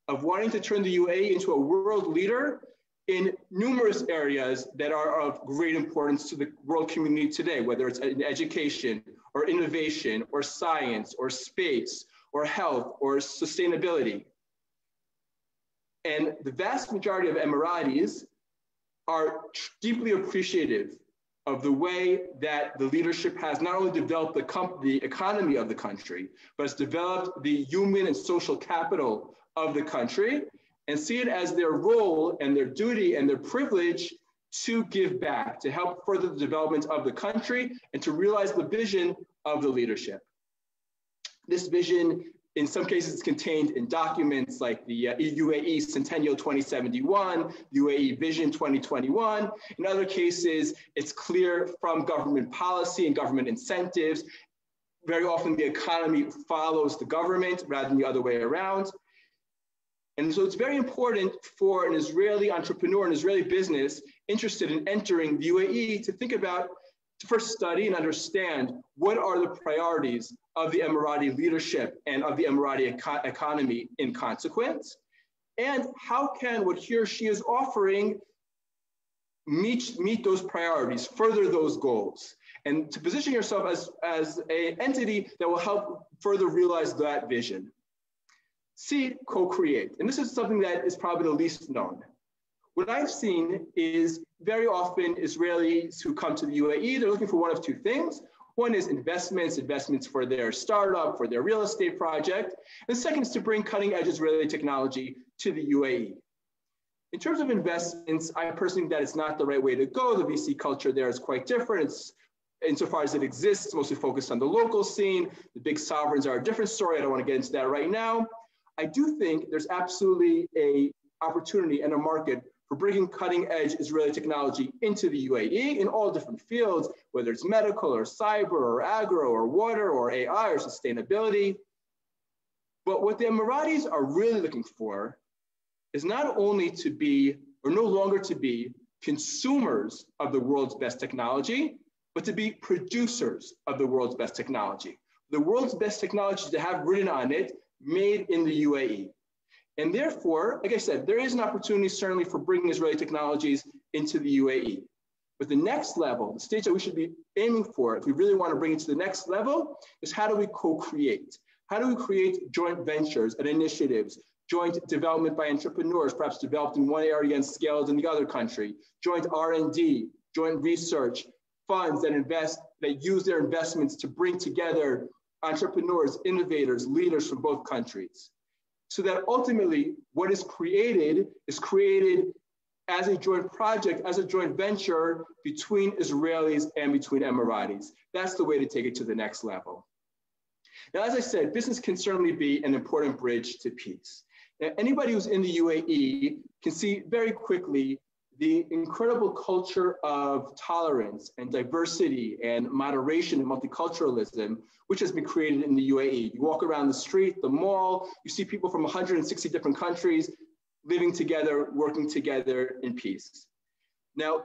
of wanting to turn the UAE into a world leader in numerous areas that are of great importance to the world community today, whether it's in education or innovation or science or space or health or sustainability. And the vast majority of Emiratis are deeply appreciative of the way that the leadership has not only developed the economy of the country, but has developed the human and social capital of the country, and see it as their role and their duty and their privilege to give back, to help further the development of the country and to realize the vision of the leadership. This vision In some cases, it's contained in documents like the UAE Centennial 2071, UAE Vision 2021. In other cases, it's clear from government policy and government incentives. Very often, the economy follows the government rather than the other way around. And so it's very important for an Israeli entrepreneur, an Israeli business interested in entering the UAE to think about, to first study and understand what are the priorities of the Emirati leadership and of the Emirati economy in consequence, and how can what he or she is offering meet those priorities, further those goals, and to position yourself as an entity that will help further realize that vision. C, co-create. And this is something that is probably the least known. What I've seen is very often Israelis who come to the UAE, they're looking for one of two things. One is investments for their startup, for their real estate project. And the second is to bring cutting edge Israeli technology to the UAE. In terms of investments, I personally think that it's not the right way to go. The VC culture there is quite different. It's, insofar as it exists, it's mostly focused on the local scene. The big sovereigns are a different story. I don't want to get into that right now. I do think there's absolutely an opportunity and a market for bringing cutting edge Israeli technology into the UAE in all different fields, whether it's medical or cyber or agro or water or AI or sustainability. But what the Emiratis are really looking for is not only to be, or no longer to be, consumers of the world's best technology, but to be producers of the world's best technology. The world's best technology to have written on it, made in the UAE. And therefore, like I said, there is an opportunity certainly for bringing Israeli technologies into the UAE. But the next level, the stage that we should be aiming for, if we really want to bring it to the next level, is how do we co-create? How do we create joint ventures and initiatives, joint development by entrepreneurs, perhaps developed in one area and scaled in the other country, joint R&D, joint research, funds that invest, that use their investments to bring together entrepreneurs, innovators, leaders from both countries. So that ultimately what is created as a joint project, as a joint venture between Israelis and between Emiratis. That's the way to take it to the next level. Now, as I said, business can certainly be an important bridge to peace. Now, anybody who's in the UAE can see very quickly the incredible culture of tolerance and diversity and moderation and multiculturalism, which has been created in the UAE. You walk around the street, the mall, you see people from 160 different countries living together, working together in peace. Now,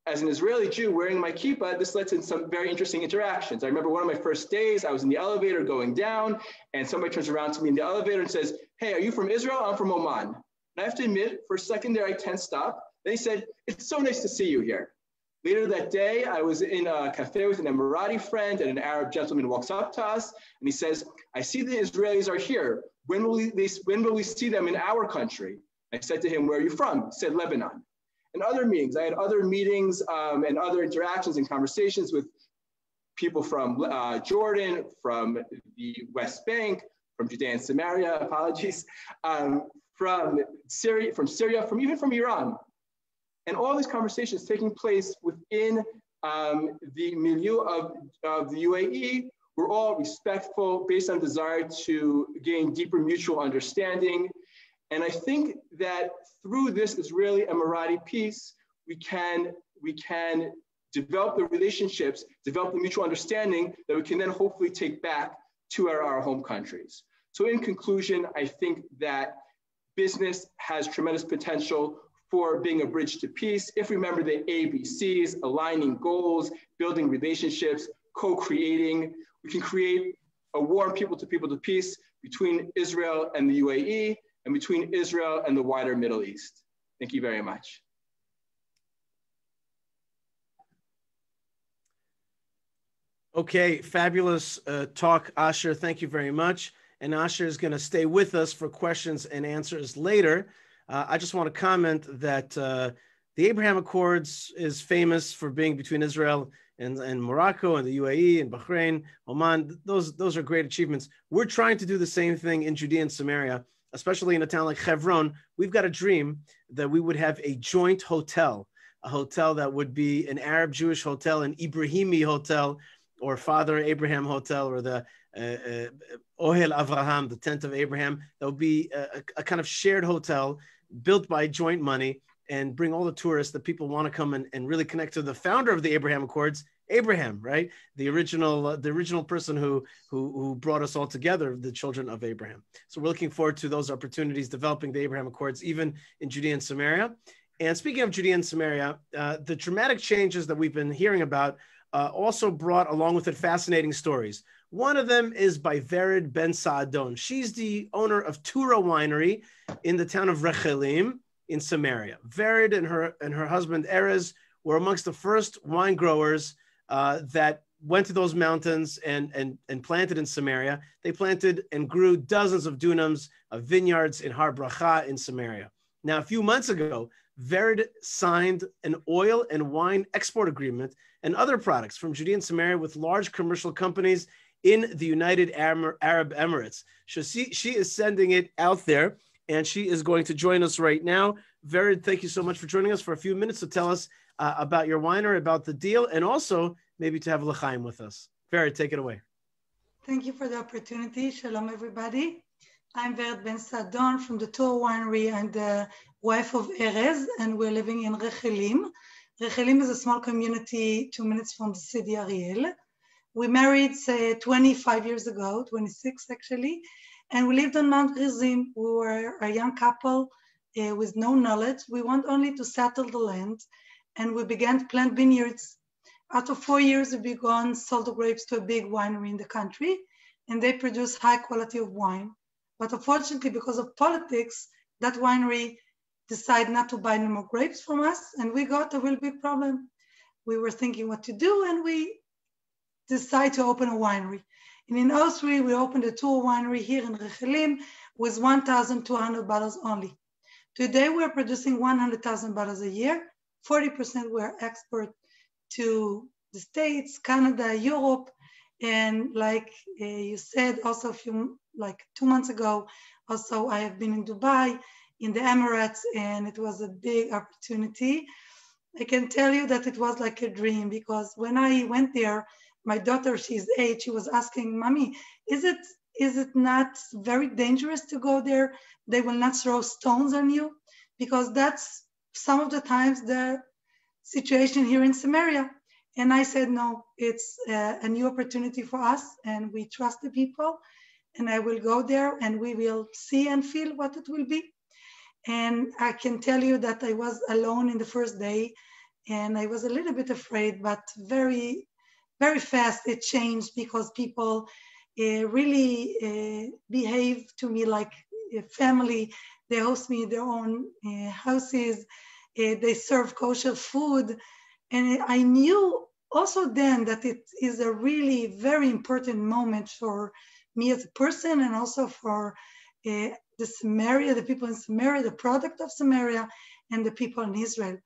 as an Israeli Jew wearing my kippah, this led to some very interesting interactions. I remember one of my first days, I was in the elevator going down, and somebody turns around to me in the elevator and says, "Hey, are you from Israel? I'm from Oman." And I have to admit, for a second there, I tensed up. Then he said, "It's so nice to see you here." Later that day, I was in a cafe with an Emirati friend, and an Arab gentleman walks up to us, and he says, "I see the Israelis are here. When will we see them in our country?" I said to him, "Where are you from?" He said, "Lebanon." And other meetings, I had other meetings and other interactions and conversations with people from Jordan, from the West Bank, from Judea and Samaria, apologies, from Syria, even from Iran. And all these conversations taking place within the milieu of the UAE were all respectful, based on desire to gain deeper mutual understanding. And I think that through this Israeli-Emirati peace, we can develop the relationships, develop the mutual understanding that we can then hopefully take back to our home countries. So in conclusion, I think that business has tremendous potential for being a bridge to peace. If we remember the ABCs, aligning goals, building relationships, co-creating, we can create a warm people-to-people to peace between Israel and the UAE, and between Israel and the wider Middle East. Thank you very much. Okay, fabulous talk, Asher. Thank you very much. And Asher is going to stay with us for questions and answers later. I just want to comment that the Abraham Accords is famous for being between Israel and Morocco and the UAE and Bahrain, Oman. Those are great achievements. We're trying to do the same thing in Judea and Samaria, especially in a town like Hebron. We've got a dream that we would have a joint hotel, a hotel that would be an Arab Jewish hotel, an Ibrahimi hotel, or Father Abraham Hotel, or the Ohel Avraham, the tent of Abraham. There'll be a kind of shared hotel built by joint money, and bring all the tourists that people want to come and really connect to the founder of the Abraham Accords, Abraham, right? The original person who brought us all together, the children of Abraham. So we're looking forward to those opportunities, developing the Abraham Accords, even in Judea and Samaria. And speaking of Judea and Samaria, the dramatic changes that we've been hearing about also brought along with it fascinating stories. One of them is by Vered Ben Saadon. She's the owner of Tura Winery in the town of Rechelim in Samaria. Vered and her husband Erez were amongst the first wine growers that went to those mountains and planted in Samaria. They planted and grew dozens of dunams of vineyards in Har Bracha in Samaria. Now, a few months ago, Vered signed an oil and wine export agreement and other products from Judea and Samaria with large commercial companies in the United Arab Emirates. So she is sending it out there, and she is going to join us right now. Vered, thank you so much for joining us for a few minutes to tell us about your winery, about the deal, and also maybe to have l'chaim with us. Vered, take it away. Thank you for the opportunity. Shalom, everybody. I'm Vered Ben Saadon from the Tura Winery. I'm the wife of Erez, and we're living in Rechelim. Rechelim is a small community 2 minutes from the city Ariel. We married, say, 25 years ago, 26 actually, and we lived on Mount Gerizim. We were a young couple with no knowledge. We want only to settle the land, and we began to plant vineyards. After 4 years, we began sold the grapes to a big winery in the country, and they produce high quality of wine. But unfortunately, because of politics, that winery decided not to buy any more grapes from us, and we got a real big problem. We were thinking what to do, and we decided to open a winery. And in 2003, we opened a Tura Winery here in Rechelim with 1,200 bottles only. Today, we're producing 100,000 bottles a year. 40% were export to the States, Canada, Europe, and like you said, also 2 months ago, also I have been in Dubai, in the Emirates, and it was a big opportunity. I can tell you that it was like a dream, because when I went there, my daughter, she's 8, she was asking, Mommy, is it not very dangerous to go there? They will not throw stones on you? Because that's some of the times the situation here in Samaria. And I said, no, it's a new opportunity for us, and we trust the people, and I will go there and we will see and feel what it will be. And I can tell you that I was alone in the first day, and I was a little bit afraid, but very, very fast it changed, because people really behave to me like a family. They host me in their own houses. They serve kosher food. And I knew also then that it is a really very important moment for me as a person, and also for the Samaria, the people in Samaria, the product of Samaria, and the people in Israel,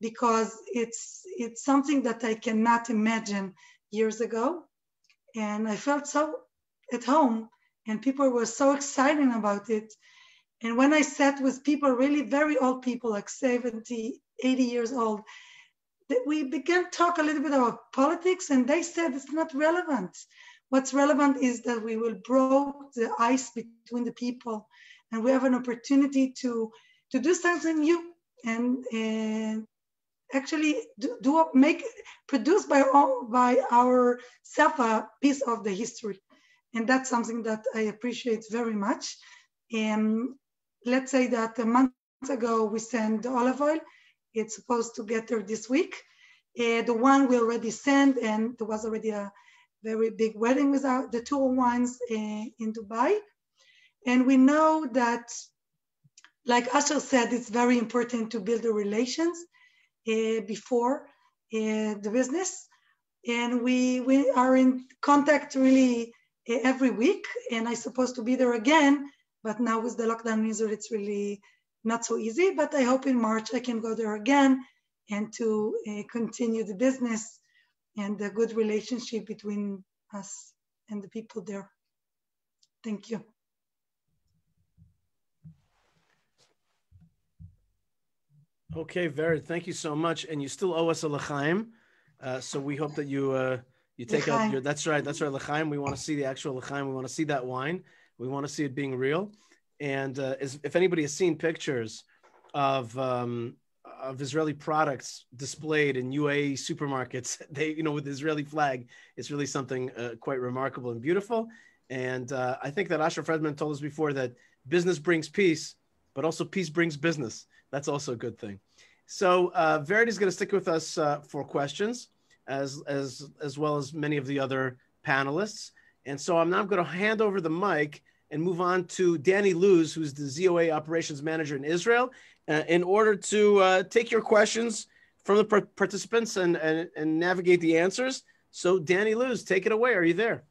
because it's something that I cannot imagine years ago. And I felt so at home, and people were so excited about it. And when I sat with people, really very old people, like 70, 80 years old, we began to talk a little bit about politics, and they said it's not relevant. What's relevant is that we will break the ice between the people, and we have an opportunity to do something new, and actually produce by ourselves a piece of the history. And that's something that I appreciate very much. And let's say that a month ago, we sent the olive oil. It's supposed to get there this week. The one we already sent, and there was already a very big wedding with the Tura wines in Dubai. And we know that, like Asher said, it's very important to build the relations before the business. And we are in contact really every week, and I'm supposed to be there again, but now with the lockdown in Israel, it's really not so easy. But I hope in March I can go there again, and to continue the business and the good relationship between us and the people there. Thank you. Okay, Vered, thank you so much. And you still owe us a l'chaim. So we hope that you You take out your, that's right, l'chaim. We want to see the actual l'chaim. We want to see that wine. We want to see it being real. And if anybody has seen pictures of Israeli products displayed in UAE supermarkets, with the Israeli flag, it's really something quite remarkable and beautiful. And I think that Asher Friedman told us before that business brings peace, but also peace brings business. That's also a good thing. So Verity is going to stick with us for questions, as well as many of the other panelists. And so I'm now going to hand over the mic and move on to Danny Luz, who's the ZOA operations manager in Israel, in order to take your questions from the participants and navigate the answers. So Danny Luz, take it away. Are you there?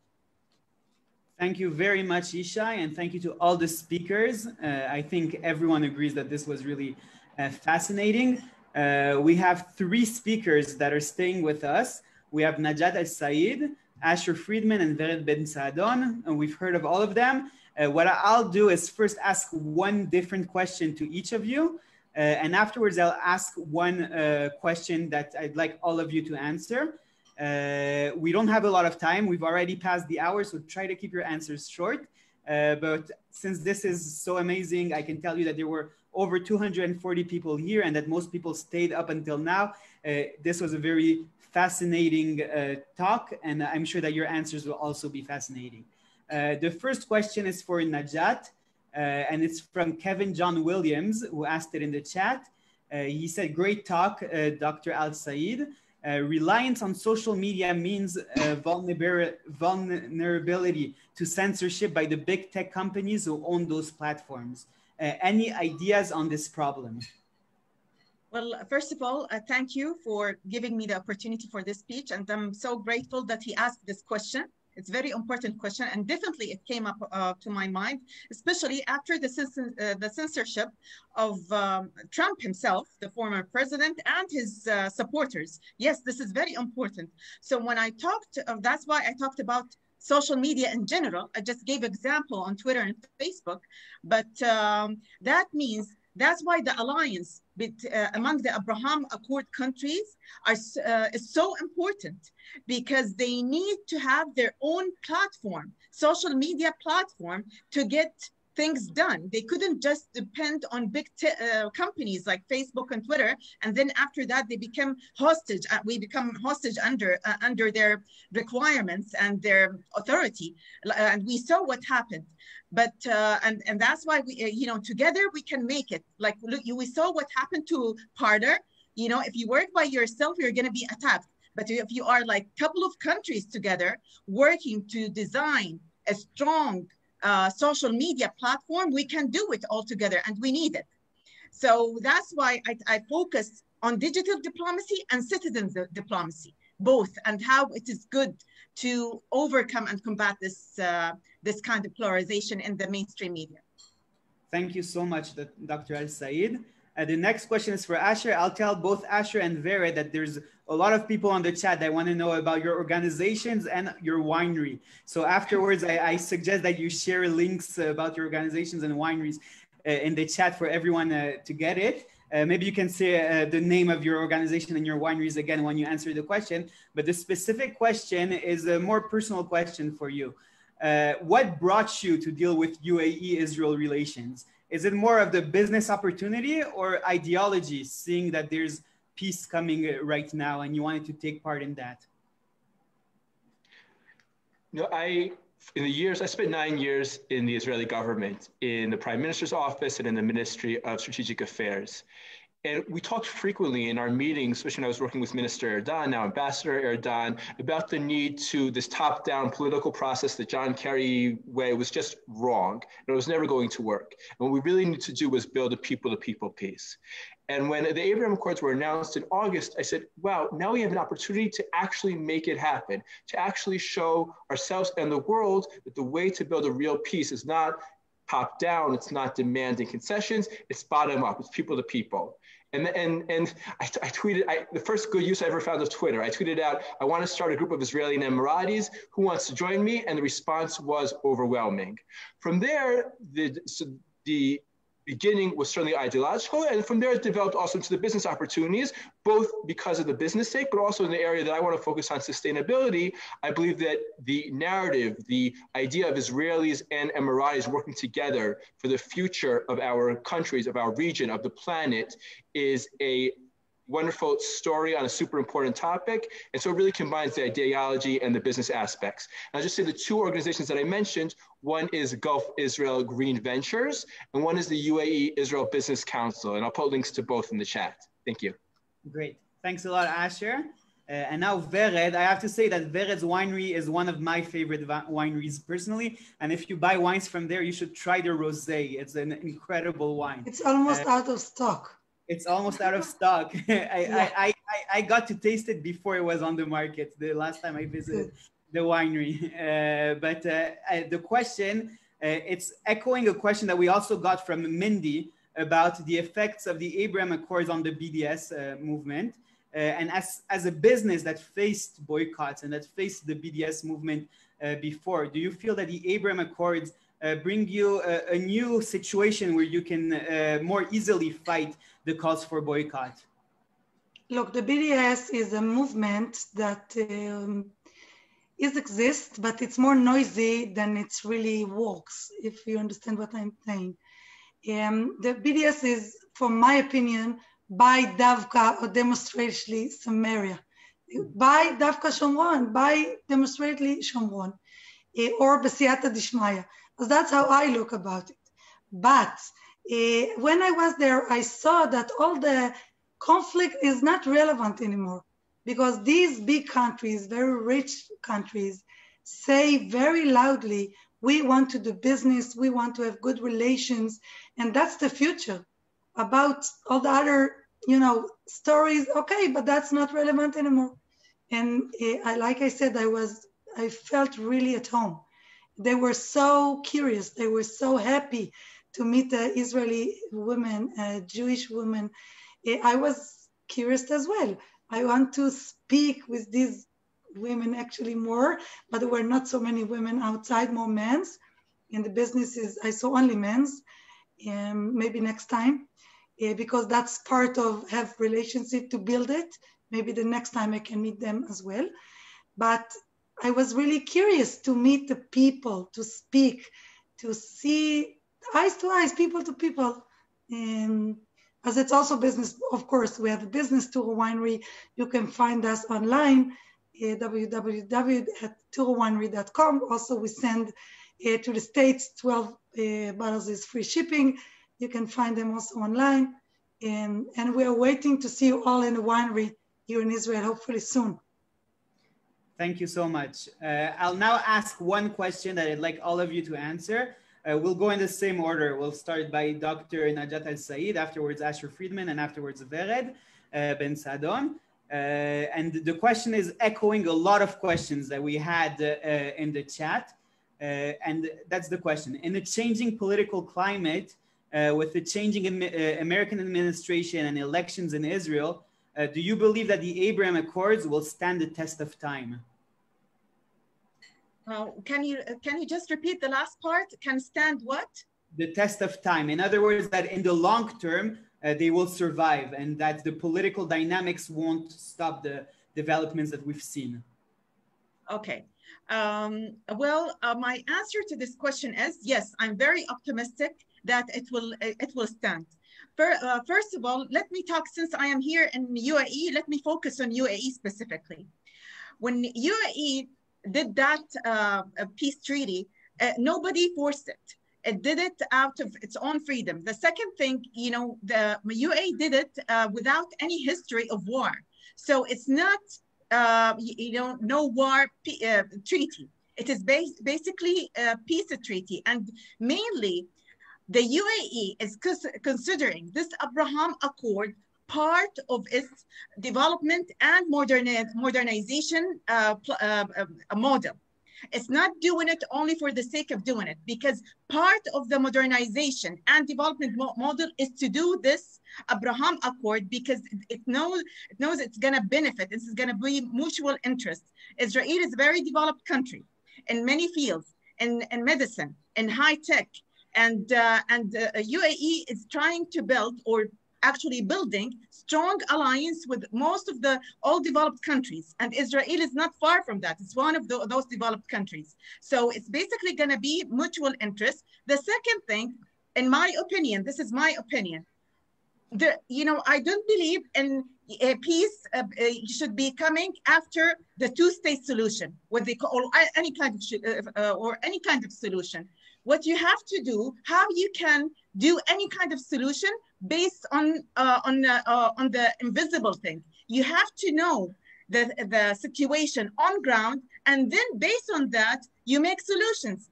Thank you very much, Ishai, and thank you to all the speakers. I think everyone agrees that this was really fascinating. We have 3 speakers that are staying with us. We have Najat Al-Said, Asher Friedman, and Vered Ben Saadon, and we've heard of all of them. What I'll do is first ask one different question to each of you, and afterwards I'll ask one question that I'd like all of you to answer. We don't have a lot of time. We've already passed the hour, so try to keep your answers short. But since this is so amazing, I can tell you that there were over 240 people here and that most people stayed up until now. This was a very fascinating talk, and I'm sure that your answers will also be fascinating. The first question is for Najat, and it's from Kevin John Williams, who asked it in the chat. He said, great talk, Dr. Al-Said. Reliance on social media means vulnerability to censorship by the big tech companies who own those platforms. Any ideas on this problem? Well, first of all, thank you for giving me the opportunity for this speech. And I'm so grateful that he asked this question. It's a very important question, and definitely it came up to my mind, especially after the censorship of Trump himself, the former president, and his supporters. Yes, this is very important. So when I talked, that's why I talked about social media in general. I just gave example on Twitter and Facebook, but that means that's why the alliance among the Abraham Accord countries is so important, because they need to have their own platform, social media platform, to get things done. They couldn't just depend on big companies like Facebook and Twitter, and then after that they become hostage. We become hostage under their requirements and their authority, and we saw what happened. But and that's why we, together we can make it. Like we saw what happened to Parler. If you work by yourself, you're going to be attacked. But if you are like a couple of countries together working to design a strong social media platform, we can do it all together, and we need it. So that's why I focus on digital diplomacy and citizen diplomacy, both, and how it is good to overcome and combat this this kind of polarization in the mainstream media. Thank you so much, Dr. Al-Said. The next question is for Asher. I'll tell both Asher and Vera that there's a lot of people on the chat that want to know about your organizations and your winery. So afterwards, I suggest that you share links about your organizations and wineries in the chat for everyone to get it. Maybe you can say the name of your organization and your wineries again when you answer the question. But the specific question is a more personal question for you. What brought you to deal with UAE-Israel relations? Is it more of the business opportunity or ideology, seeing that there's peace coming right now and you wanted to take part in that? In the years, I spent 9 years in the Israeli government, in the Prime Minister's office and in the Ministry of Strategic Affairs. And we talked frequently in our meetings, especially when I was working with Minister Erdan, now Ambassador Erdan, about the need to this top-down political process, the John Kerry way, was just wrong. And it was never going to work. And what we really needed to do was build a people-to-people peace. And when the Abraham Accords were announced in August, I said, wow, now we have an opportunity to actually make it happen, to actually show ourselves and the world that the way to build a real peace is not top down, it's not demanding concessions, it's bottom up, it's people to people. And I tweeted, the first good use I ever found of Twitter, I tweeted out, I want to start a group of Israeli and Emiratis, who wants to join me? And the response was overwhelming. From there, the beginning was certainly ideological, and from there it developed also into the business opportunities, both because of the business sake, but also in the area that I want to focus on, sustainability. I believe that the narrative, the idea of Israelis and Emiratis working together for the future of our countries, of our region, of the planet, is a wonderful story on a super important topic. And so it really combines the ideology and the business aspects. And I'll just say the two organizations that I mentioned, one is Gulf Israel Green Ventures, and one is the UAE Israel Business Council. And I'll put links to both in the chat. Thank you. Great. Thanks a lot, Asher. And now Vered, I have to say that Vered's winery is one of my favorite wineries personally. And if you buy wines from there, you should try their rosé. It's an incredible wine. It's almost out of stock. It's almost out of stock. I got to taste it before it was on the market the last time I visited the winery. But the question, it's echoing a question that we also got from Mindy about the effects of the Abraham Accords on the BDS movement. And as a business that faced boycotts and that faced the BDS movement before, do you feel that the Abraham Accords bring you a new situation where you can more easily fight the calls for boycott? Look, the BDS is a movement that exists, but it's more noisy than it really works, if you understand what I'm saying. The BDS is, from my opinion, by Davka or demonstratively Samaria, by Davka Shomron, by demonstratively Shomron, or B'siyata Dishmaya. So that's how I look about it. But when I was there, I saw that all the conflict is not relevant anymore, because these big countries, very rich countries, say very loudly, we want to do business, we want to have good relations, and that's the future. About all the other, stories, okay, but that's not relevant anymore. And like I said, I felt really at home. They were so curious, they were so happy to meet the Israeli women, Jewish women. I was curious as well. I want to speak with these women actually more, but there were not so many women outside, more men's. In the businesses, I saw only men's, maybe next time, because that's part of have relationship to build it. Maybe the next time I can meet them as well. But I was really curious to meet the people, to speak, to see eyes to eyes, people to people. As it's also business, of course, we have a business tour winery. You can find us online, www.tourwinery.com. Also, we send to the States, 12 bottles is free shipping. You can find them also online. And we are waiting to see you all in the winery here in Israel, hopefully soon. Thank you so much. I'll now ask one question that I'd like all of you to answer. We'll go in the same order. We'll start by Dr. Najat Al-Said, afterwards Asher Friedman, and afterwards Vered Ben Sadon. And the question is echoing a lot of questions that we had in the chat. And that's the question. In a changing political climate, with the changing American administration and elections in Israel, do you believe that the Abraham Accords will stand the test of time? Can you just repeat the last part? Can stand what? The test of time. In other words, that in the long term, they will survive, and that the political dynamics won't stop the developments that we've seen. Okay. My answer to this question is yes. I'm very optimistic that it will stand. First of all, let me talk, since I am here in UAE, let me focus on UAE specifically. When UAE did that peace treaty, nobody forced it. It did it out of its own freedom. The second thing, the UAE did it without any history of war. So it's not, no war treaty. It is basically a peace treaty. And mainly, the UAE is considering this Abraham Accord part of its development and modernization model. It's not doing it only for the sake of doing it, because part of the modernization and development model is to do this Abraham Accord because it knows it's going to benefit. This is going to be mutual interest. Israel is a very developed country in many fields, in medicine, in high tech, And UAE is trying to build, or actually building, strong alliance with most of the all developed countries. And Israel is not far from that. It's one of those developed countries. So it's basically going to be mutual interest. The second thing, in my opinion, this is my opinion, I don't believe in a peace should be coming after the two-state solution, or any kind of solution. What you have to do, how you can do any kind of solution based on the invisible thing. You have to know the situation on ground, and then based on that, you make solutions.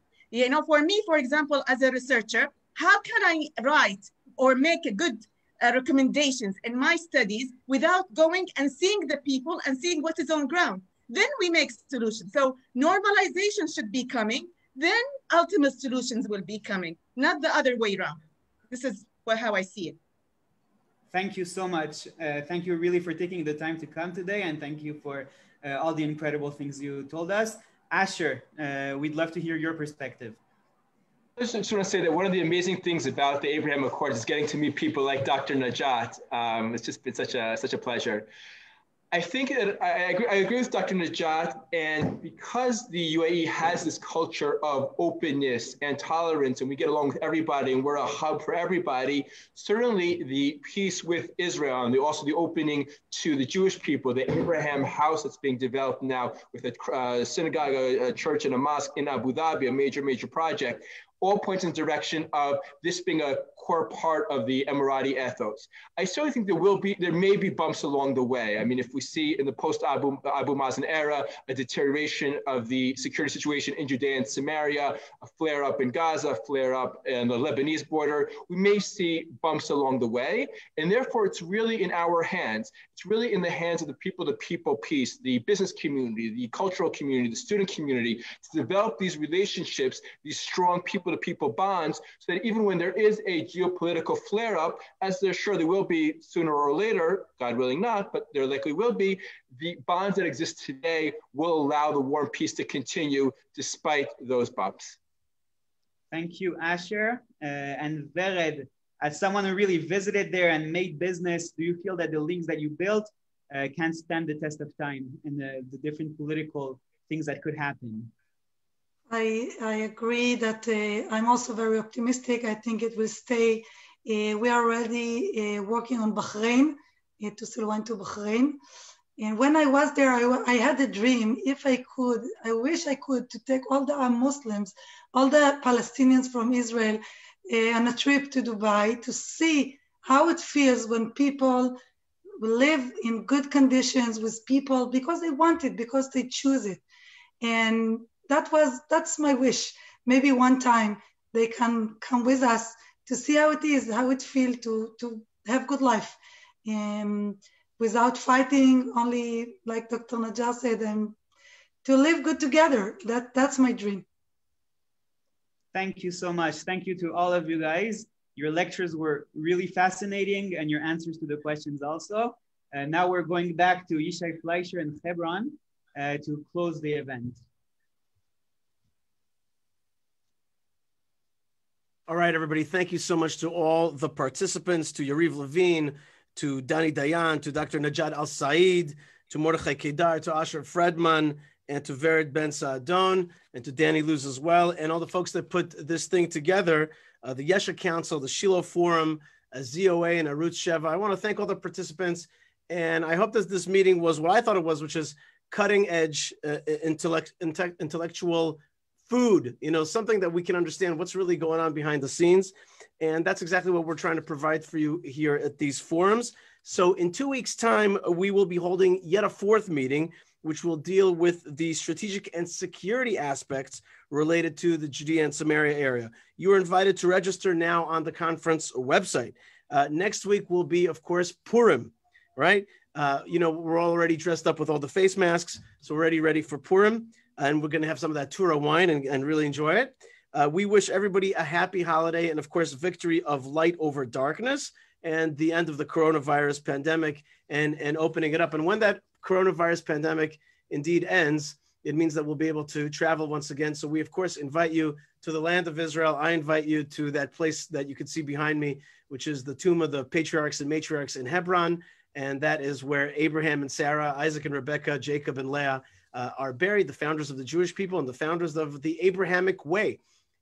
For me, for example, as a researcher, how can I write or make a good recommendations in my studies without going and seeing the people and seeing what is on ground? Then we make solutions. So normalization should be coming, then ultimate solutions will be coming, not the other way around. This is how I see it. Thank you so much. Thank you really for taking the time to come today, and thank you for all the incredible things you told us. Asher, we'd love to hear your perspective. I just want to say that one of the amazing things about the Abraham Accords is getting to meet people like Dr. Najat. It's just been such a pleasure. I think that I agree with Dr. Najat, and because the UAE has this culture of openness and tolerance, and we get along with everybody, and we're a hub for everybody, certainly the peace with Israel, and also the opening to the Jewish people, the Abraham House that's being developed now with a synagogue, a church, and a mosque in Abu Dhabi, a major project, all points in the direction of this being a core part of the Emirati ethos. I certainly think there may be bumps along the way. I mean, if we see in the post-Abu Mazen era, a deterioration of the security situation in Judea and Samaria, a flare-up in Gaza, a flare-up in the Lebanese border, we may see bumps along the way. And therefore, it's really in our hands. It's really in the hands of the people-to-people piece, the business community, the cultural community, the student community, to develop these relationships, these strong people-to-people bonds, so that even when there is a geopolitical flare-up, as there surely will be sooner or later, God willing not, but there likely will be, the bonds that exist today will allow the war and peace to continue despite those bumps. Thank you, Asher. And Vered, as someone who really visited there and made business, do you feel that the links that you built can stand the test of time and the different political things that could happen? I agree that I'm also very optimistic. I think it will stay. We are already working on Bahrain, to Silwan to Bahrain. And when I was there, I had a dream. If I could, I wish I could, to take all the Muslims, all the Palestinians from Israel on a trip to Dubai to see how it feels when people live in good conditions with people because they want it, because they choose it. And that's my wish. Maybe one time they can come with us to see how it is, how it feels to have good life, without fighting, only like Dr. Najat said, and to live good together. That's my dream. Thank you so much. Thank you to all of you guys. Your lectures were really fascinating, and your answers to the questions also. And now we're going back to Yishai Fleischer and Hebron to close the event. All right, everybody. Thank you so much to all the participants, to Yariv Levine, to Dani Dayan, to Dr. Najat Al-Said, to Mordechai Kedar, to Asher Fredman, and to Vered Ben Saadon, and to Danny Luz as well, and all the folks that put this thing together, the Yesha Council, the Shiloh Forum, ZOA, and Arutz Sheva. I want to thank all the participants, and I hope that this meeting was what I thought it was, which is cutting-edge intellectual food, something that we can understand what's really going on behind the scenes. And that's exactly what we're trying to provide for you here at these forums. So in 2 weeks' time, we will be holding yet a fourth meeting, which will deal with the strategic and security aspects related to the Judea and Samaria area. You are invited to register now on the conference website. Next week will be, of course, Purim, right? We're already dressed up with all the face masks, so we're already ready for Purim. And we're going to have some of that Tura wine and really enjoy it. We wish everybody a happy holiday and, of course, victory of light over darkness and the end of the coronavirus pandemic and opening it up. And when that coronavirus pandemic indeed ends, it means that we'll be able to travel once again. So we, of course, invite you to the land of Israel, I invite you to that place that you can see behind me, which is the tomb of the Patriarchs and Matriarchs in Hebron. And that is where Abraham and Sarah, Isaac and Rebekah, Jacob and Leah are buried, the founders of the Jewish people and the founders of the Abrahamic way.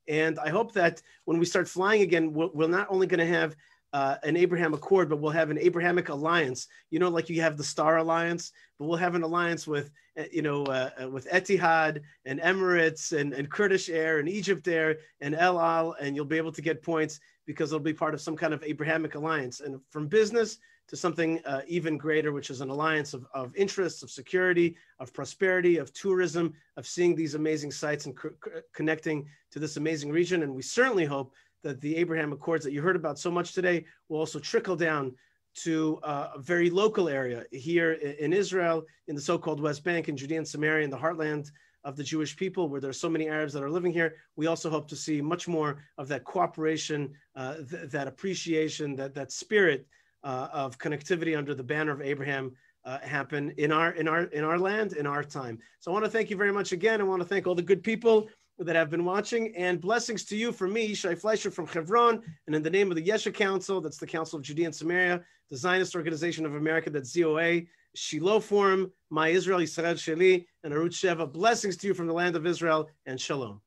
And I hope that when we start flying again, we're not only going to have an Abraham Accord, but we'll have an Abrahamic alliance. You know, like you have the Star Alliance, but we'll have an alliance with, with Etihad and Emirates and Kurdish Air and Egypt Air and El Al, and you'll be able to get points because it'll be part of some kind of Abrahamic alliance. And from business to something even greater, which is an alliance of interests, of security, of prosperity, of tourism, of seeing these amazing sites and connecting to this amazing region. And we certainly hope that the Abraham Accords that you heard about so much today will also trickle down to a very local area here in Israel, in the so-called West Bank, in Judea and Samaria, in the heartland of the Jewish people, where there's so many Arabs that are living here. We also hope to see much more of that cooperation, that appreciation, that spirit of connectivity under the banner of Abraham happen in our land, in our time. So I want to thank you very much again. I want to thank all the good people that have been watching, and blessings to you from me, Shai Fleischer from Hebron, and in the name of the Yesha Council, that's the Council of Judea and Samaria, the Zionist Organization of America, that's ZOA, Shiloh Forum, My Israel, Yisrael Sheli, and Arutz Sheva. Blessings to you from the land of Israel, and Shalom.